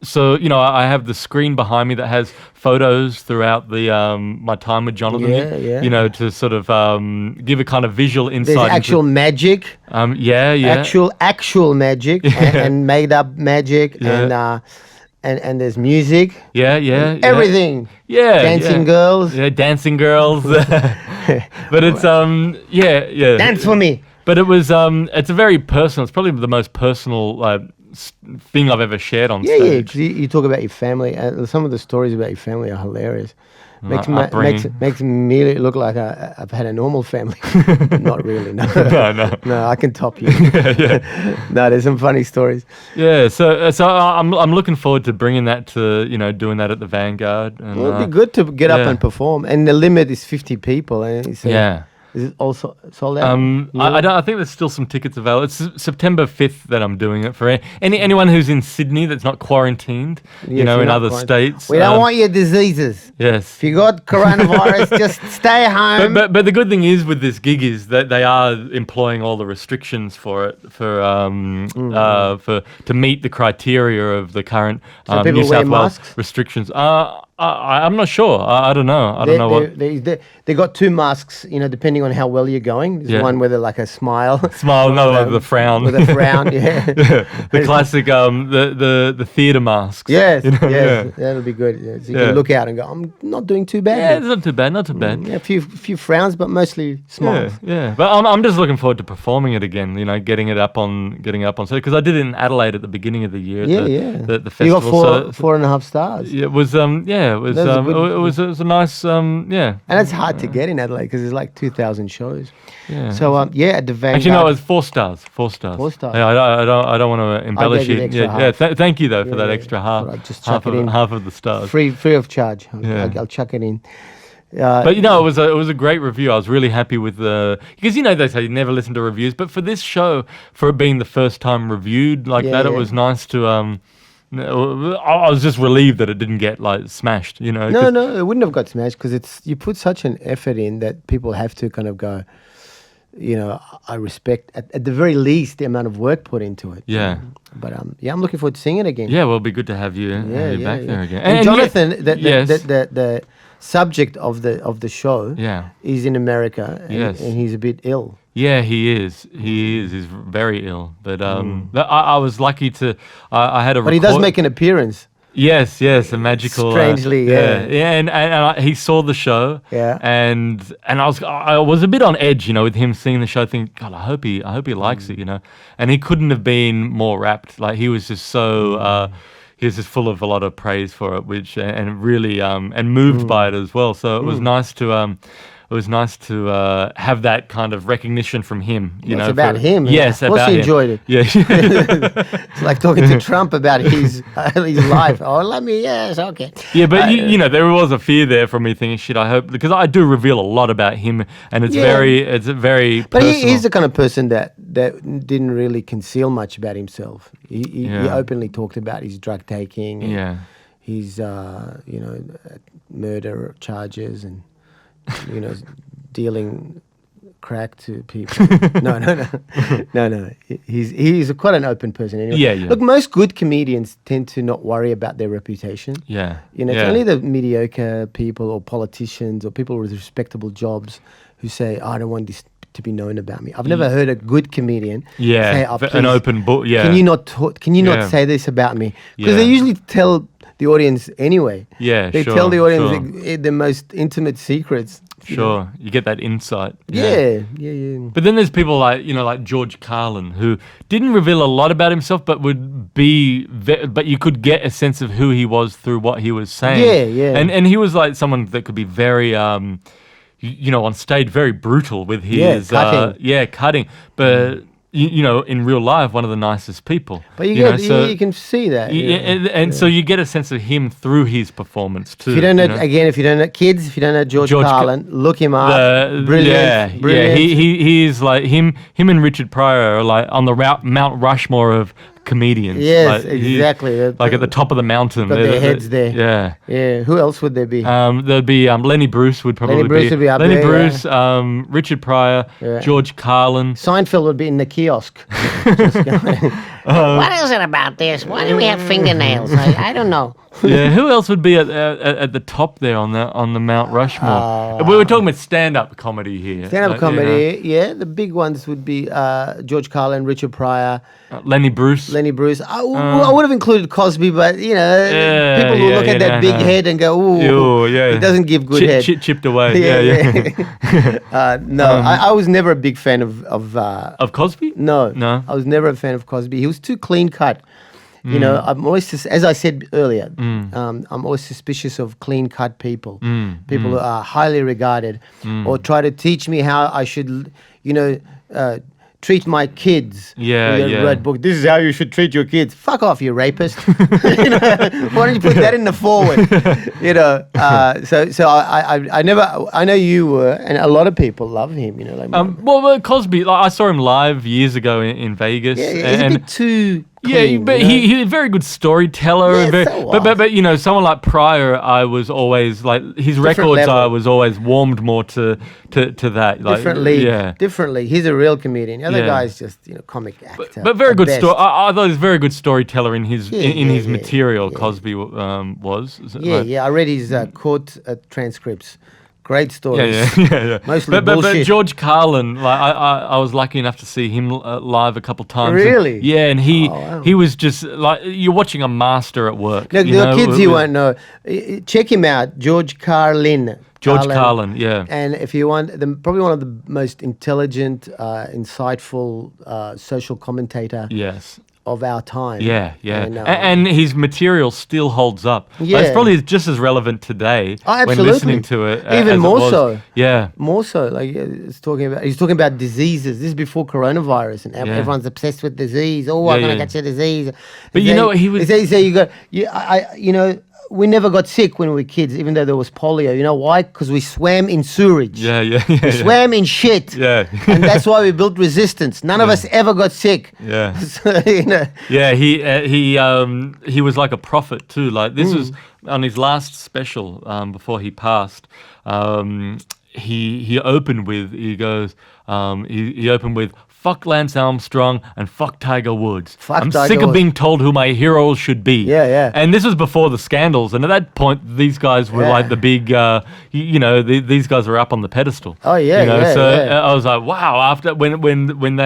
so I have the screen behind me that has photos throughout the my time with Jonathan. To sort of give a kind of visual insight. There's actual magic. Actual magic and made up magic and there's music. Everything. Dancing girls. Yeah, dancing girls. But it's Dance for me. But it was it's a very personal. It's probably the most personal thing I've ever shared on stage. Yeah, because you talk about your family. Some of the stories about your family are hilarious. Makes me look like I've had a normal family. Not really, no. No, I can top you. No, there's some funny stories. Yeah, so I'm looking forward to bringing that to doing that at the Vanguard. And, it'd be good to get up and perform. And the limit is 50 people. So is it also sold out? I think there's still some tickets available. It's September 5th that I'm doing it for anyone who's in Sydney that's not quarantined, in other states. We don't want your diseases. Yes. If you got coronavirus, just stay home. But the good thing is with this gig is that they are employing all the restrictions for it to meet the criteria of the current New South Wales restrictions. I'm not sure. I don't know. I don't know what. They got 2 masks, depending on how well you're going. There's one with a smile. Another with a frown. With a frown, The classic, the theatre masks. Yes, that'll be good. Yeah. So you can look out and go, I'm not doing too bad. Yeah, it's not too bad. A few frowns, but mostly smiles. Yeah. But I'm just looking forward to performing it again. Getting it up on stage, because I did it in Adelaide at the beginning of the year. The festival. You got 4.5 stars. It was Yeah, it was. That was a good- It was a nice. Yeah. And it's hard to get in Adelaide because there's like 2,000 shows. Yeah. So yeah, at the Vanguard. Actually, no, it was 4 stars. 4 stars. 4 stars. Yeah, I don't want to embellish gave you it. the extra Yeah, half. thank you though for Yeah, that yeah. extra half. Alright, just chuck it in. Half of the stars. free of charge. Yeah. I'll chuck it in. But you know, it was a great review. I was really happy with the because you know they say you never listen to reviews, but for this show, for it being the first time reviewed like Yeah, that, it yeah. was nice to. I was just relieved that it didn't get like smashed. You know. 'cause- No, it wouldn't have got smashed because you put such an effort in that people have to kind of go. You know, I respect at the very least the amount of work put into it. Yeah. But yeah, I'm looking forward to seeing it again. Yeah, well, it'll be good to have you, back there again. And Jonathan, yes. the subject of the show, Yeah. is in America, and, Yes. and he's a bit ill. Yeah, he is. He's very ill. But I was lucky to. I had a. But he does make an appearance. Yes, a magical. Strangely, yeah. and he saw the show. Yeah. And I was a bit on edge, you know, with him seeing the show. Thinking, God, I hope he likes it, you know. And he couldn't have been more rapt. Like he was just so. He was just full of a lot of praise for it, which and really and moved by it as well. So it was nice to. It was nice to have that kind of recognition from him. You know, It's about him. Yes, Of course about he him. enjoyed it. Yeah. It's like talking to Trump about his life. Oh, let me, yes, okay. Yeah, but you know, there was a fear there from me thinking, shit, I hope, because I do reveal a lot about him, and it's Yeah. very But personal. he's the kind of person that didn't really conceal much about himself. He Yeah. openly talked about his drug taking, and Yeah. his murder charges, and dealing crack to people. No. He's quite an open person. Anyway. Yeah. Look, most good comedians tend to not worry about their reputation. Yeah. It's yeah. only the mediocre people or politicians or people with respectable jobs who say, I don't want this to be known about me. I've never heard a good comedian say, an please, open book. Yeah. Can you not Yeah. say this about me? Because Yeah. they usually tell the audience anyway. Yeah, They sure, tell the audience sure. the most intimate secrets. Sure, you get that insight. Yeah. But then there's people like George Carlin who didn't reveal a lot about himself, but would be, but you could get a sense of who he was through what he was saying. Yeah. And he was like someone that could be very, on stage, very brutal with his, cutting. cutting. But in real life, one of the nicest people. But you can see that. So you get a sense of him through his performance too. If you don't know, if you don't know kids, if you don't know George Carlin, look him up. Brilliant. Yeah. He's like him and Richard Pryor are like on the Mount Rushmore of comedians. Yes, like, exactly. Like at the top of the mountain. Got their heads there. Yeah. Yeah. Who else would there be? There'd be Lenny Bruce would probably Lenny Bruce would be up Lenny there, Bruce, Richard Pryor, Yeah. George Carlin. Seinfeld would be in the kiosk. Just going, What is it about this? Why do we have fingernails? I don't know. Yeah, who else would be at the top there on the Mount Rushmore? We were talking about stand-up comedy here. Stand-up comedy, yeah. The big ones would be George Carlin, Richard Pryor, Lenny Bruce. I would have included Cosby, but people who look at that big head and go, "Ooh, it doesn't give good head." Chipped away. Yeah. No, I was never a big fan of Of Cosby? No, No. I was never a fan of Cosby. He was too clean cut. You know, I'm always, as I said earlier, I'm always suspicious of clean cut people, people who are highly regarded, or try to teach me how I should, treat my kids. Yeah. Read book. This is how you should treat your kids. Fuck off, you rapist. Why don't you put that in the forward? So I never. I know you were, and a lot of people love him. Well, Cosby, I saw him live years ago in Vegas. He's a bit too. Clean, but he's a very good storyteller. Yeah, and very, so what? but someone like Pryor, I was always like his records. level. I was always warmed more to that. Like, differently. He's a real comedian. The other Yeah. guy's just comic actor. But very at good best. story. I thought he was a very good storyteller in his Yeah, material. yeah. Cosby was. Yeah. I read his court transcripts. Great stories. Yeah. Mostly but bullshit. George Carlin, like I was lucky enough to see him live a couple times. Really? And he wow. he was just like you're watching a master at work. Look, there are kids you won't know. Check him out, George Carlin. George Carlin, yeah. And if you want, probably one of the most intelligent, insightful social commentator Yes. of our time. Yeah, yeah. And, And his material still holds up. Like, Yeah. it's probably just as relevant today Oh, when absolutely. listening to it. Even as more it was. so. Yeah. More so, like he's talking about diseases. This is before coronavirus, and everyone's obsessed with disease. Oh, I'm Yeah, gonna yeah. catch a disease. But you know what, he was- They say you go. We never got sick when we were kids, even though there was polio. You know why? Because we swam in sewage. Yeah, yeah, We yeah. swam in shit. Yeah. And that's why we built resistance. None of us ever got sick. Yeah. So, you know. Yeah, he was like a prophet too. Like this was on his last special before he passed. He opened with he opened with "Fuck Lance Armstrong and fuck Tiger Woods. Fuck I'm Tiger sick of Woods." being told who my heroes should be." Yeah, yeah. And this was before the scandals, and at that point, these guys were Yeah. like the big, these guys were up on the pedestal. Oh, yeah, you know? yeah, So yeah. I was like, wow. After when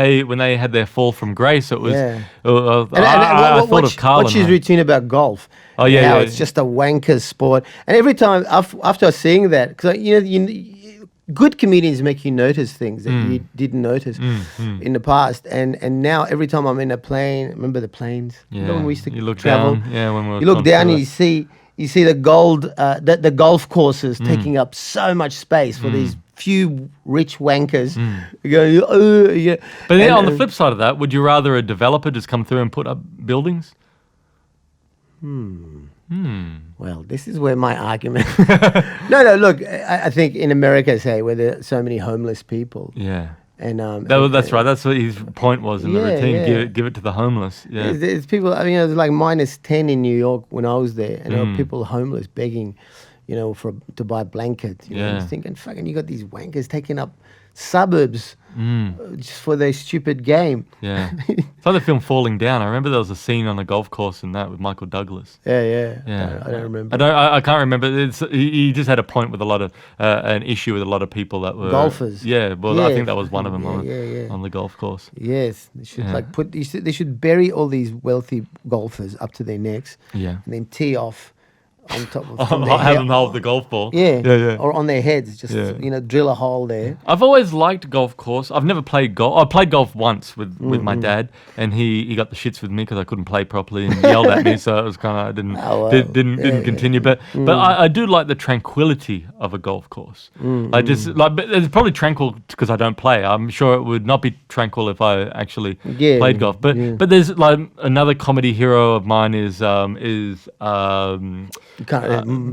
they had their fall from grace, it was. Yeah. I thought of Carlin. What's his man. routine about golf? Oh, yeah, How yeah. it's just a wanker's sport. And every time after seeing that, because good comedians make you notice things that you didn't notice in the past. And now every time I'm in a plane, remember the planes? You know when we used to You look travel. down. Yeah, when we were You look on down tour. and you see the the golf courses taking up so much space for these few rich wankers. You go, yeah. But then And, on the flip side of that, would you rather a developer just come through and put up buildings? Well, this is where my argument. No. Look, I think in America, say, where there are so many homeless people, Yeah. and That's right. That's what his point was in the Yeah, routine. yeah. Give it to the homeless. Yeah. There's people. I mean, it was like -10 in New York when I was there, and there were people homeless begging, to buy blankets. You know, Yeah. just thinking, fucking, you got these wankers taking up suburbs just for their stupid game. Yeah. It's like the film Falling Down. I remember there was a scene on a golf course in that with Michael Douglas. Yeah. Yeah, I don't remember. I can't remember. He just had a point with a lot of an issue with a lot of people that were Golfers. Yeah, well, I Yeah. think that was one of them Yeah. on the golf course. Yes, they should Yeah. they should bury all these wealthy golfers up to their necks. Yeah. And then tee off on top of from their Have head- them hold the golf ball. Yeah, or on their heads, just Yeah. drill a hole there. I've always liked golf course. I've never played golf. I played golf once with my dad, and he got the shits with me because I couldn't play properly and yelled at me. So it was kind of I didn't Oh, well. didn't continue. But I do like the tranquility of a golf course. Like but it's probably tranquil because I don't play. I'm sure it would not be tranquil if I actually Yeah, played golf. But there's like another comedy hero of mine is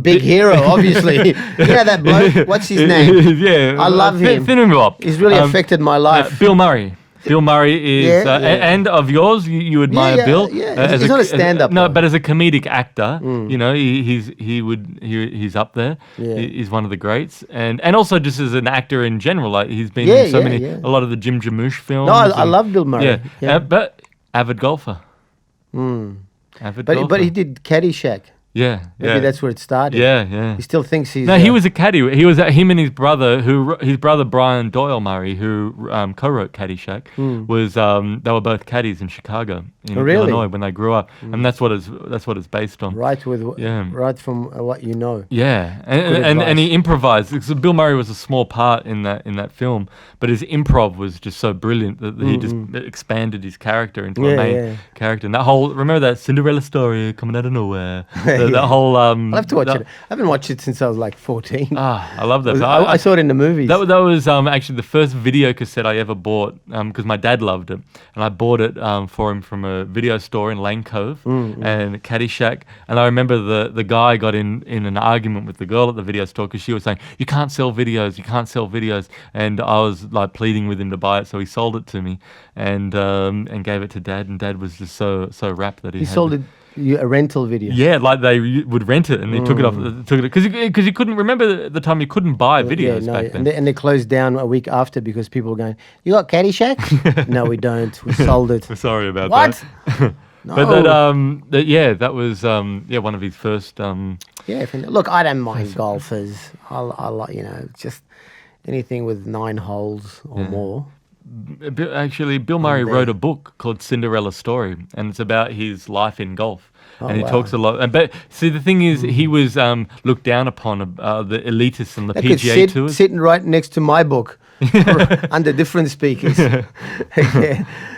Big hero, obviously. That bloke. What's his name? Yeah, I love him. Thin and Bob. He's really affected my life. Bill Murray. Bill Murray is, Yeah, yeah. and of yours, you admire yeah, Bill. yeah. He's not a stand-up, No, though. but as a comedic actor, he's up there. Yeah. He's one of the greats, and also just as an actor in general, like he's been Yeah, in so yeah, many, yeah. a lot of the Jim Jarmusch films. No, I love Bill Murray. Yeah, Yeah. but avid golfer. Avid But golfer. he did Caddyshack. Yeah, Maybe yeah. that's where it started. Yeah. He still thinks he's. No, he was a caddy. He was him and his brother, his brother Brian Doyle Murray, who co-wrote Caddyshack, was they were both caddies in Chicago, in Oh, really? Illinois, when they grew up, and that's what it's based on. right with Yeah. right from what you know. Yeah, Good and advice. he improvised. So Bill Murray was a small part in that film, but his improv was just so brilliant that he just expanded his character into a Yeah, main yeah. character. And that whole remember that Cinderella story coming out of nowhere. That whole I'll have to watch it. I haven't watched it since I was like 14. I love that. I saw it in the movies. That was actually the first video cassette I ever bought because my dad loved it, and I bought it for him from a video store in Lane Cove and Caddyshack. And I remember the guy got in an argument with the girl at the video store because she was saying, "You can't sell videos, you can't sell videos," and I was like pleading with him to buy it, so he sold it to me and gave it to Dad, and Dad was just so rapt that he had sold it a rental video. Yeah, like they would rent it, and he took it because you couldn't remember the time you couldn't buy videos back then. And they closed down a week after because people were going, "You got Caddyshack?" No, we don't. We sold it. We're sorry about What? that. No. But that was one of his first. Yeah. Look, I don't mind golfers. I like just anything with 9 holes or more. Actually, Bill Murray wrote a book called Cinderella Story, and it's about his life in golf. Oh, and he wow. talks a lot. But see, the thing is, he was looked down upon the elitists on the That could PGA tours. sitting right next to my book, under different speakers. Yeah.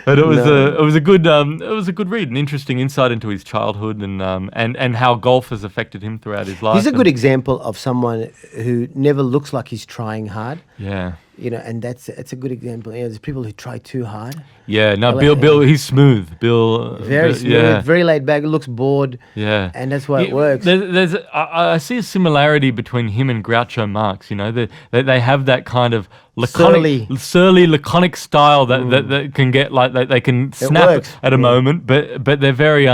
But it was No. a good read, an interesting insight into his childhood and how golf has affected him throughout his life. He's a good and- example of someone who never looks like he's trying hard. Yeah. And it's a good example. There's people who try too hard. Yeah, no, Well, Bill, he's smooth. Bill, Very Bill- smooth, yeah, very laid back, looks bored, yeah, and that's why it Yeah, works. I see a similarity between him and Groucho Marx. You know, they have that kind of laconic, surly, laconic style that can get like they can snap works. at a moment, but they're very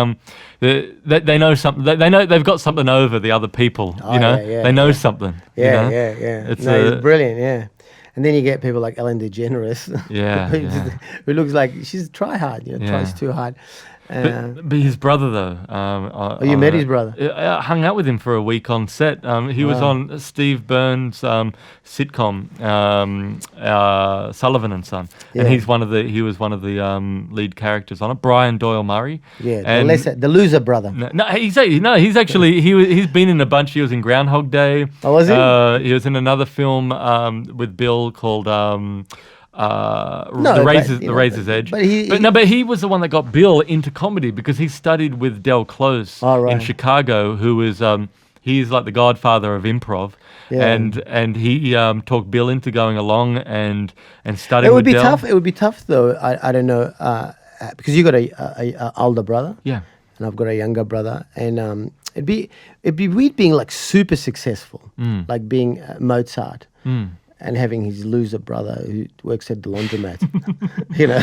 they know something. They know they've got something over the other people. Oh, You know, yeah, they know something. Yeah, you know? yeah. It's It's brilliant, yeah. And then you get people like Ellen DeGeneres, Yeah, yeah. who looks like she's try hard, tries Yeah. too hard. But his brother, though. You met his brother? I hung out with him for a week on set. He was on Steve Burns' sitcom, Sullivan and Son, and Yeah. he was one of the lead characters on it. Brian Doyle Murray. Yeah, and the loser brother. he's actually he's been in a bunch. He was in Groundhog Day. Oh, was he? He was in another film with Bill called. The Razor's Edge. but he- But he was the one that got Bill into comedy because he studied with Del Close Oh, right. in Chicago, who was he's like the godfather of improv. Yeah. And he talked Bill into going along and studying It would with be Del. tough. It would be tough though. I don't know because you got a older brother. Yeah. And I've got a younger brother, and it'd be weird being like super successful, like being Mozart. And having his loser brother who works at the laundromat, Yeah,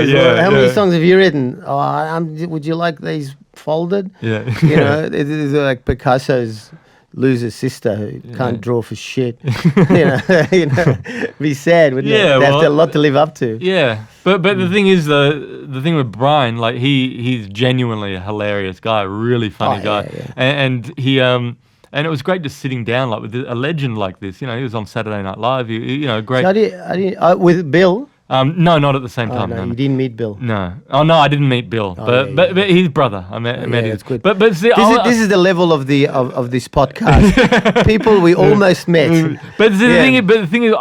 yeah. How many yeah. songs have you written? Oh, would you like these folded? Yeah. It's like Picasso's loser sister who can't draw for shit. Be sad, wouldn't Yeah, it? They have well, a lot to live up to. Yeah, but the thing is the thing with Brian, like he's genuinely a hilarious guy, really funny Oh, guy, yeah, yeah. and he and it was great just sitting down like with a legend like this. He was on Saturday Night Live. Great. So with Bill? No, not at the same Oh, time. no, No, you didn't meet Bill. no. Oh no, I didn't meet Bill, but his brother. I met Yeah, his. that's good. But see, This is the level of of this podcast. People we almost met. But the Yeah. thing is,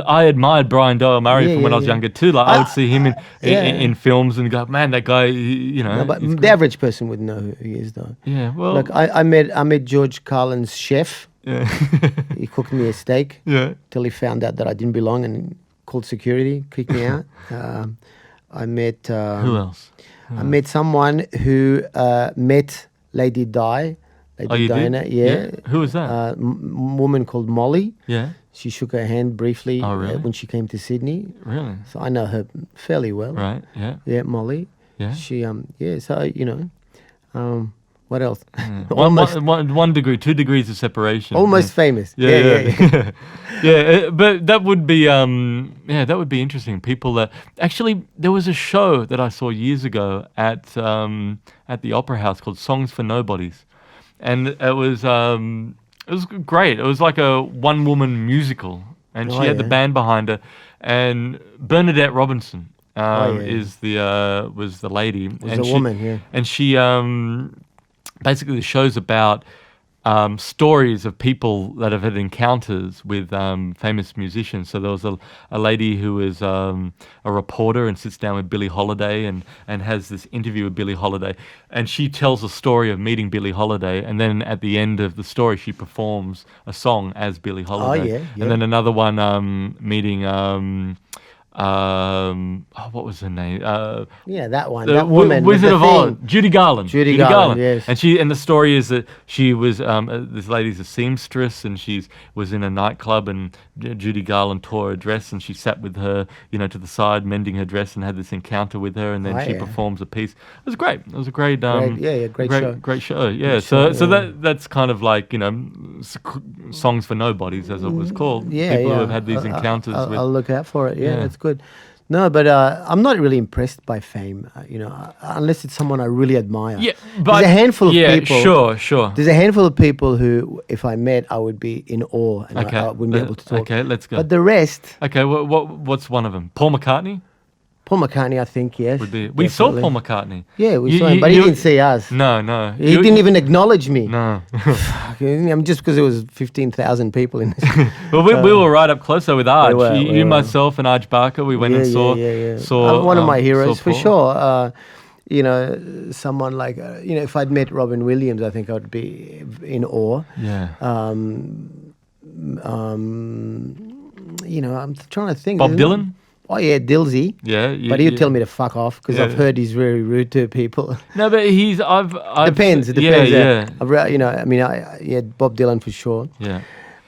I admired Brian Doyle Murray Yeah, from when yeah, I was yeah. younger too. Like I would see him yeah. in films and go, man, that guy, No, but he's the average person would know who he is, though. yeah, well, Look, I met George Carlin's chef. yeah, He cooked me a steak yeah. till he found out that I didn't belong and called security, kicked me out. I met Who else? I met someone who met Lady Di, Oh, you Diana. did? Yeah. Who was that? Woman called Molly. Yeah, She shook her hand briefly Oh, really? when she came to Sydney. really? So I know her fairly well. Right? Yeah, Yeah, Molly. yeah. She so what else? Yeah. Almost 1 degree, 2 degrees of separation. almost famous. Yeah. Yeah, but that would be that would be interesting. People that actually there was a show that I saw years ago at the Opera House called Songs for Nobodies, and it was great. It was like a one-woman musical, and she Oh, had the yeah. band behind her, and Bernadette Robinson yeah. was the lady. Was and a woman, yeah. And she basically the show's about stories of people that have had encounters with famous musicians. So there was a lady who is a reporter and sits down with Billie Holiday and has this interview with Billie Holiday, and she tells a story of meeting Billie Holiday, and then at the end of the story she performs a song as Billie Holiday. yeah, yeah. And then another one meeting what was her name? Yeah, that one. The That woman. with Wizard the of thing. Oz, Judy Garland. Judy Garland, yes. And the story is that she was this lady's a seamstress, and was in a nightclub, and Judy Garland tore her dress, and she sat with her, to the side, mending her dress, and had this encounter with her, and then Oh, she yeah. performs a piece. It was great. It was a great, great show. great show. Yeah. Great So show, yeah. that's kind of like songs for nobodies, as it was called. Yeah, People yeah. who have had these encounters with. I'll look out for it. Yeah, Yeah. that's good. No, but I'm not really impressed by fame. Unless it's someone I really admire. Yeah, but there's a handful of people. Sure. There's a handful of people who, if I met, I would be in awe and Okay. I wouldn't be able to talk. Okay, let's go. But the rest, Okay, what's one of them? Paul McCartney? Paul McCartney, I think, yes. We saw Paul McCartney. Yeah, we saw him, but he didn't see us. No. He didn't even acknowledge me. No. Just because there was 15,000 people in this. Well, we were right up closer with Arj. We were. Myself, and Arj Barker. We went and saw. One of my heroes, saw for Paul. sure. Someone like, if I'd met Robin Williams, I think I would be in awe. Yeah. I'm trying to think. Bob Dylan? Oh, yeah, Dillsy. Yeah. But he'd tell me to fuck off because I've heard he's very rude to people. No, but I've Depends. It depends. Yeah. Bob Dylan for sure. Yeah.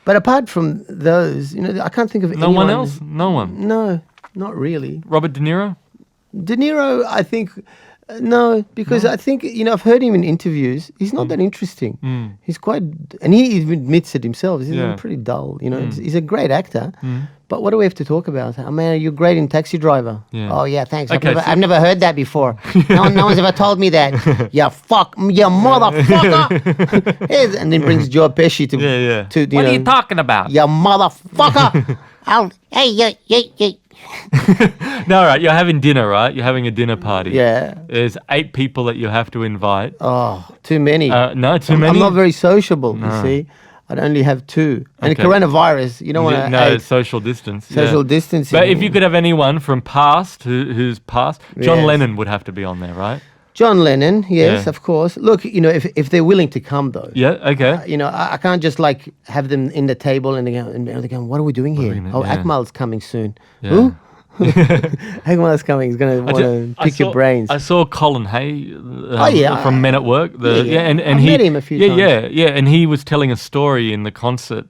But apart from those, I can't think of No anyone. one else? No one? No, not really. Robert De Niro? De Niro, I think, no, because I think, I've heard him in interviews. He's not that interesting. He's quite, and he even admits it himself. He's pretty dull, He's a great actor. But what do we have to talk about? I mean, you're great in Taxi Driver. Yeah. Oh, yeah, thanks. Okay, I've never heard that before. No one's ever told me that. You motherfucker. Yes, and then brings Joe Pesci to, What are you talking about? you motherfucker. No, all right. You're having dinner, right? You're having a dinner party. Yeah. There's 8 people that you have to invite. Oh, too many. No, too many. I'm not very sociable, you see. I'd only have 2. And Okay. coronavirus, you don't want to No, it's social distance. social distancing. But if you could have anyone from past who's passed, John Yes. Lennon would have to be on there, right? John Lennon, yes, Yeah. of course. Look, if they're willing to come, though. Yeah, okay. I can't just like have them in the table and they're going, what are we doing here? Yeah. Akmal's coming soon. Yeah. Who? Akmal's coming. He's going to want to pick your brains. I saw Colin Hay yeah. from Men at Work. And I've he met him a few times. Yeah, and he was telling a story in the concert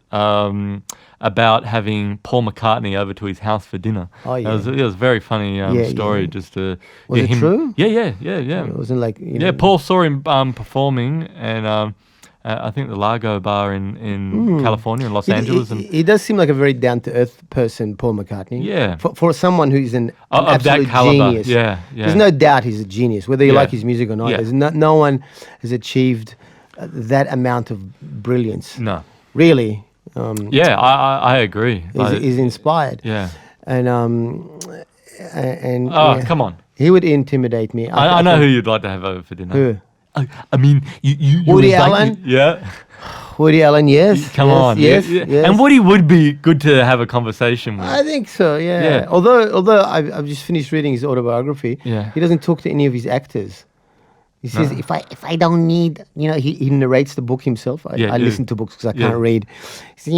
about having Paul McCartney over to his house for dinner. Oh, yeah. It was a very funny story. Yeah. Just to Was it him, true? Yeah. It wasn't like, Paul saw him performing, and I think the Largo Bar in California, in Los Angeles. He does seem like a very down-to-earth person, Paul McCartney. Yeah. For someone who's an Of that absolute caliber. genius. Yeah. There's no doubt he's a genius, whether you Yeah. like his music or not. Yeah. There's no one has achieved that amount of brilliance. No. Really. Yeah, I agree. He's inspired. Yeah. And Oh, come on. he would intimidate me. I know who you'd like to have over for dinner. Who? I mean, you Woody invite me- Allen? Yeah. Woody Allen, yes. Come yes, on. Yes, Yeah. yes. And Woody would be good to have a conversation with. I think so, yeah. Yeah. Although I've just finished reading his autobiography, Yeah. he doesn't talk to any of his actors. He says, If I don't need, he narrates the book himself. I Yeah. listen to books because I Yeah. can't read. so,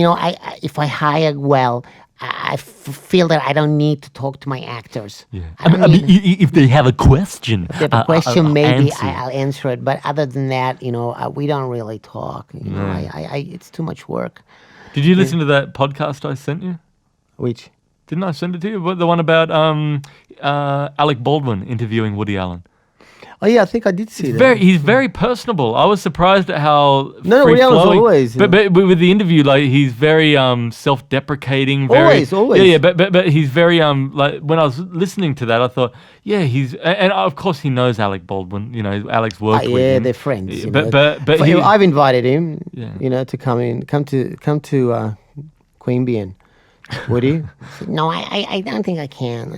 if I hire well, I feel that I don't need to talk to my actors. Yeah. I don't need- if they have a question, If a question, maybe answer. I'll answer it. But other than that, we don't really talk. It's too much work. Did you listen to that podcast I sent you? Which? Didn't I send it to you? The one about Alec Baldwin interviewing Woody Allen. Oh, yeah, I think I did see that. He's very personable. I was surprised at how No, Woody Allen's free-flowing- always, But with the interview, like he's very self-deprecating. Very, Always. Yeah. But he's very like when I was listening to that, I thought, yeah, and of course he knows Alec Baldwin. Alec's worked with him. They're friends. But I've invited him, Yeah. to come to Queanbeyan. Would he? No, I don't think I can.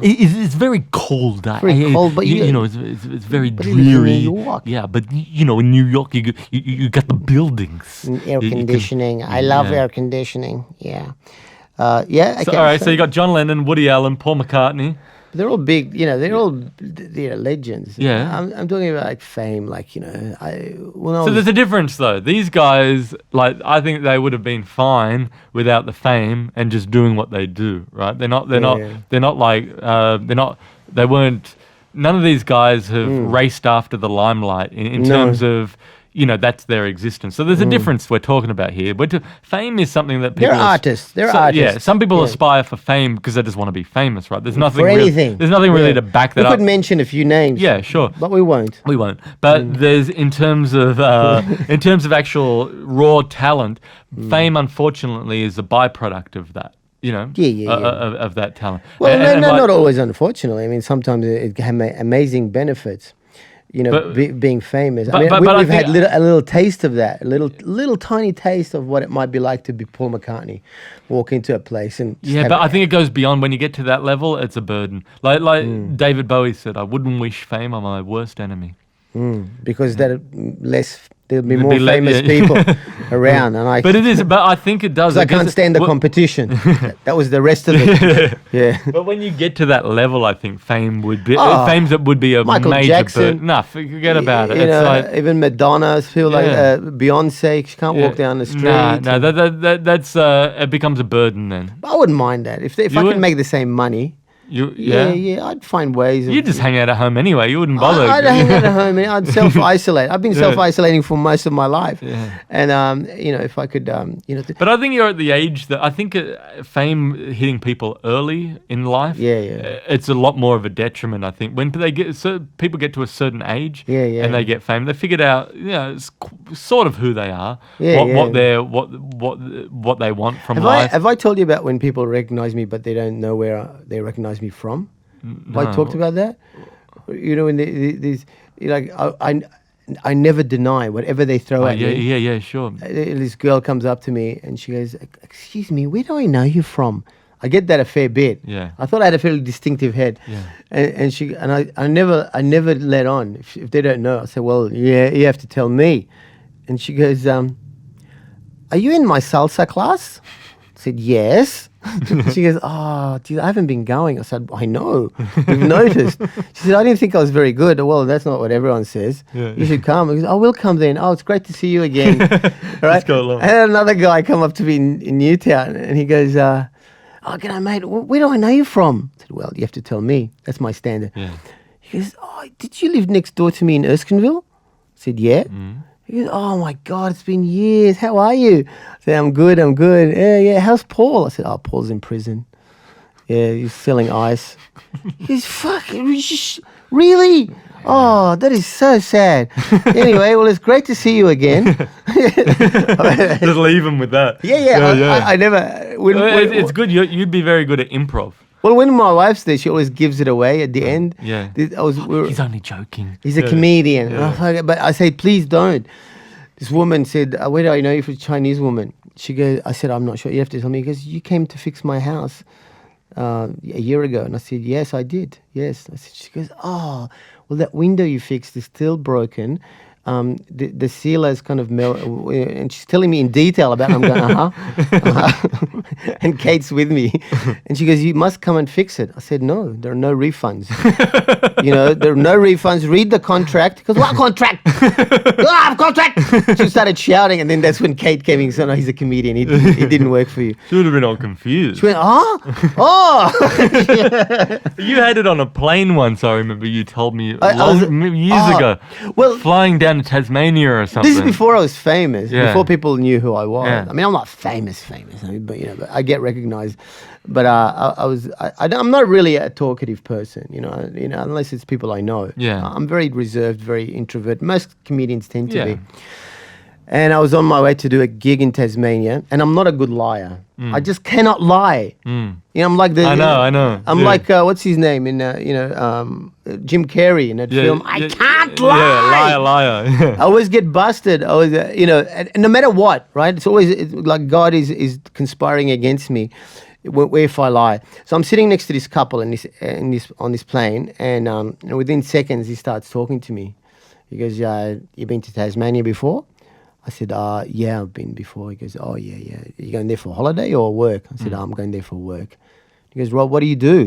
It's very cold. Very cold, but it's very but he lives in dreary. New York. Yeah, but in New York, you got the buildings, Air You can- conditioning. I love Yeah. air conditioning. Yeah. Yeah. So, Okay, all right, so you got John Lennon, Woody Allen, Paul McCartney. they're all big. They're all legends. Yeah. I'm talking about like fame. Like So there's a difference though. These guys, like, I think they would have been fine without the fame and just doing what they do, right? They weren't. None of these guys have raced after the limelight in No. terms of. That's their existence. So there's a difference we're talking about here. But fame is something that people... They're artists. They're Yeah, artists. some people Yeah. aspire for fame because they just want to be famous, right? There's nothing For really, anything. There's nothing really Yeah. to back We that up. could mention a few names. Yeah, sure. But we won't. We won't. But there's in terms of actual raw talent, fame unfortunately is a byproduct of that. Yeah. Of that talent. Well, And like- not always, unfortunately. I mean, sometimes it can have amazing benefits. being famous. but- I mean, but I we've think- had a little taste of that, a little tiny taste of what it might be like to be Paul McCartney, walk into a place and just Yeah, have but I think it goes beyond. When you get to that level, it's a burden. Like Hmm. David Bowie said, "I wouldn't wish fame on my worst enemy." because there'll be There'd more be famous yeah. people around, and But it is. But I think it does. I can't stand the Well, competition. That was the rest of it. Yeah. But when you get to that level, I think fame would be Oh, that would be a Michael major Jackson. burden. Nah, forget about it. You It's know, like even Madonna, feel like Yeah. Beyonce. She can't walk down the street. No, that's it becomes a burden then. I wouldn't mind that if I You can would? make the same money. Yeah. I'd find ways. You just hang out at home anyway. You wouldn't bother. I'd hang out at home and I'd self-isolate. I've been self-isolating for most of my life. Yeah. And if I could, But I think you're at the age that I think fame hitting people early in life. Yeah. It's a lot more of a detriment. I think when people get to a certain age. Yeah. And they get fame, they figured out it's sort of who they are. Yeah, What they want from have life. I told you about when people recognize me but they don't know where they recognize me from? Have I talked about that? You know, when these I never deny whatever they throw at me. Yeah, sure. This girl comes up to me and she goes, "Excuse me, where do I know you from?" I get that a fair bit. Yeah. I thought I had a fairly distinctive head. Yeah. I never let on. If they don't know, I say, "Well, yeah, you have to tell me." And she goes, "Are you in my salsa class?" I said, "Yes." She goes, "Oh, dude, I haven't been going." I said, "I know. You've noticed." She said, "I didn't think I was very good." Well, that's not what everyone says. Yeah. You should come. I goes, "Oh, we'll come then. Oh, it's great to see you again." Right? go along. And then another guy come up to me in Newtown and he goes, "Oh, g'day, mate. Where do I know you from?" I said, "Well, you have to tell me. That's my standard." Yeah. He goes, "Oh, did you live next door to me in Erskineville?" I said, "Yeah." He goes, "Oh my God, it's been years. How are you?" I said, I'm good. Yeah. How's Paul?" I said, "Oh, Paul's in prison. Yeah, he's selling ice." He goes, "Fuck, really? Oh, that is so sad." Anyway, well, it's great to see you again. Just leave them with that. Yeah. I never. It's good. You'd be very good at improv. Well, when my wife's there, she always gives it away at the end. Yeah. He's only joking. He's a comedian. But I say, please don't. This woman said, "Where do I know you?" For a Chinese woman. I said, "I'm not sure. You have to tell me." He goes, "You came to fix my house a year ago." And I said, "Yes, I did. Yes." She goes, "Oh, well, that window you fixed is still broken. The sealer is kind of and she's telling me in detail about it. I'm going, And Kate's with me. And she goes, "You must come and fix it." I said, "No, there are no refunds." There are no refunds. Read the contract. Because what contract? Contract! She started shouting, and then that's when Kate came in and said, "No, he's a comedian. He didn't work for you." She would have been all confused. She went, "Oh!" You had it on a plane once, I remember you told me I was- years ago. well- flying down to Tasmania or something. This is before I was famous, Yeah. before people knew who I was. Yeah. I mean, I'm not famous, but but I get recognized. But I'm not really a talkative person, unless it's people I know. Yeah. I'm very reserved, very introvert. Most comedians tend to Yeah. be. And I was on my way to do a gig in Tasmania, and I'm not a good liar. I just cannot lie. I'm like the. I know. I'm Yeah. like what's his name in Jim Carrey in that film. I can't lie. Yeah, liar. Yeah. I always get busted. I always, and no matter what, right? It's always like God is conspiring against me if I lie. So I'm sitting next to this couple on this plane, and within seconds he starts talking to me. He goes, "You been to Tasmania before?" I said, "Yeah, I've been before." He goes, "Oh, yeah. You going there for holiday or work?" I said, "I'm going there for work." He goes, "Rob, what do you do?"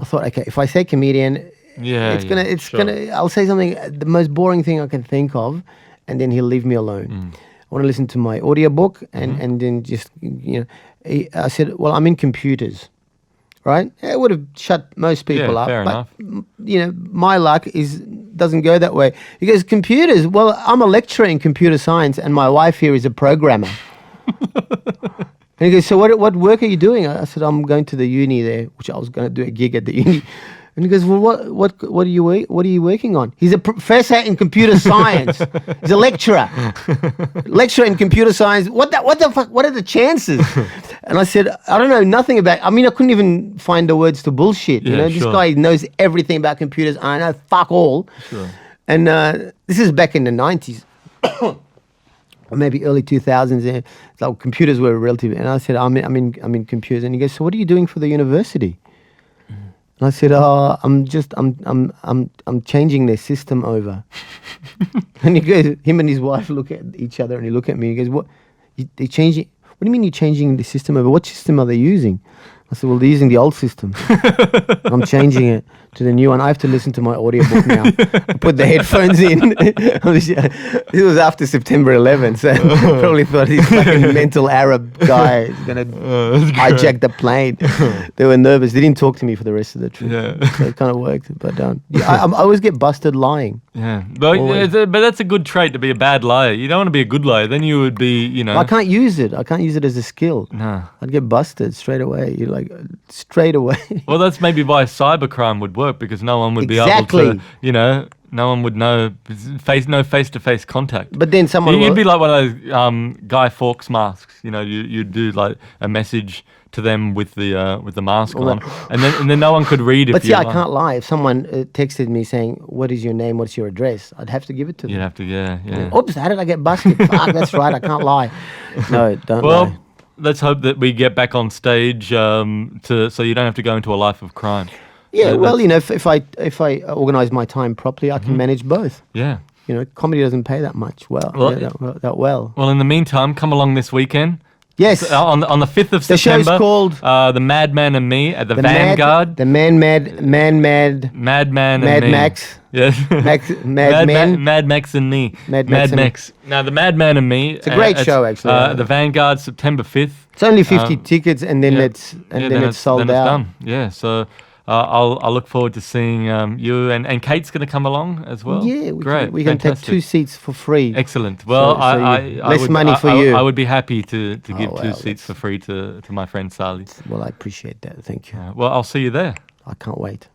I thought, okay, if I say comedian, I'll say something, the most boring thing I can think of, and then he'll leave me alone. I want to listen to my audiobook and then just, I said, "Well, I'm in computers." Right? It would have shut most people up. Fair but, enough. My luck doesn't go that way. He goes, "Computers? Well, I'm a lecturer in computer science and my wife here is a programmer." And he goes, "So what work are you doing?" I said, "I'm going to the uni there," which I was going to do a gig at the uni. And he goes, "Well, what are you working on?" He's a professor in computer science. He's a lecturer in computer science. What the fuck? What are the chances? And I said, "I don't know nothing about." I mean, I couldn't even find the words to bullshit. Yeah, This sure. guy knows everything about computers. I know fuck all. Sure. And this is back in the 90s. Or maybe early 2000s. So computers were relative, and I said, "I'm in computers." And he goes, "So what are you doing for the university?" And I said, "Oh, I'm changing their system over." And he goes, him and his wife look at each other, and he look at me. And he goes, "What? They changing? What do you mean you're changing the system over? What system are they using?" I said, "Well, they're using the old system. I'm changing it to the new one. I have to listen to my audiobook now. I put the headphones in." This was after September 11th, so probably thought he's fucking mental Arab guy is going to hijack the plane. They were nervous. They didn't talk to me for the rest of the trip. Yeah. So it kind of worked. But I always get busted lying. Yeah, but that's a good trait, to be a bad liar. You don't want to be a good liar. Then you would be, you know. I can't use it. I can't use it as a skill. No. I'd get busted straight away. You're like, straight away. Well, that's maybe why cybercrime would work, because no one would be able Exactly. to, you know, no one would know, no face-to-face contact. But then someone You'd will, be like one of those Guy Fawkes masks. You know, you'd do like a message to them with the mask on, and then no one could read if But see, you I can't lie. If someone texted me saying, "What is your name? What's your address?" I'd have to give it to them. You'd have to, yeah. Oops, how did I get busted? Fuck, that's right. I can't lie. No, don't Well, lie. let's hope that we get back on stage so you don't have to go into a life of crime. Yeah, well, you know, if I organise my time properly, I can manage both. Yeah. You know, comedy doesn't pay that much. Well. Well, in the meantime, come along this weekend. Yes. On the 5th of The September. show's called The Madman and Me at the Vanguard. Madman Madman and Mad Me. Max. Yes. Mad Men. Mad Max and Me. Mad Max and Me. Now, the Madman and Me. It's a great show, actually. The Vanguard, September 5th. It's only 50 tickets, and then it's sold then out. It's done. Yeah, so I'll look forward to seeing you, and Kate's going to come along as well. Yeah, Great. we can take Fantastic. 2 seats for free. Excellent. Well, So I would, money for you. I would be happy to give well, 2 seats for free to my friend Saleh. Well, I appreciate that. Thank you. Well, I'll see you there. I can't wait.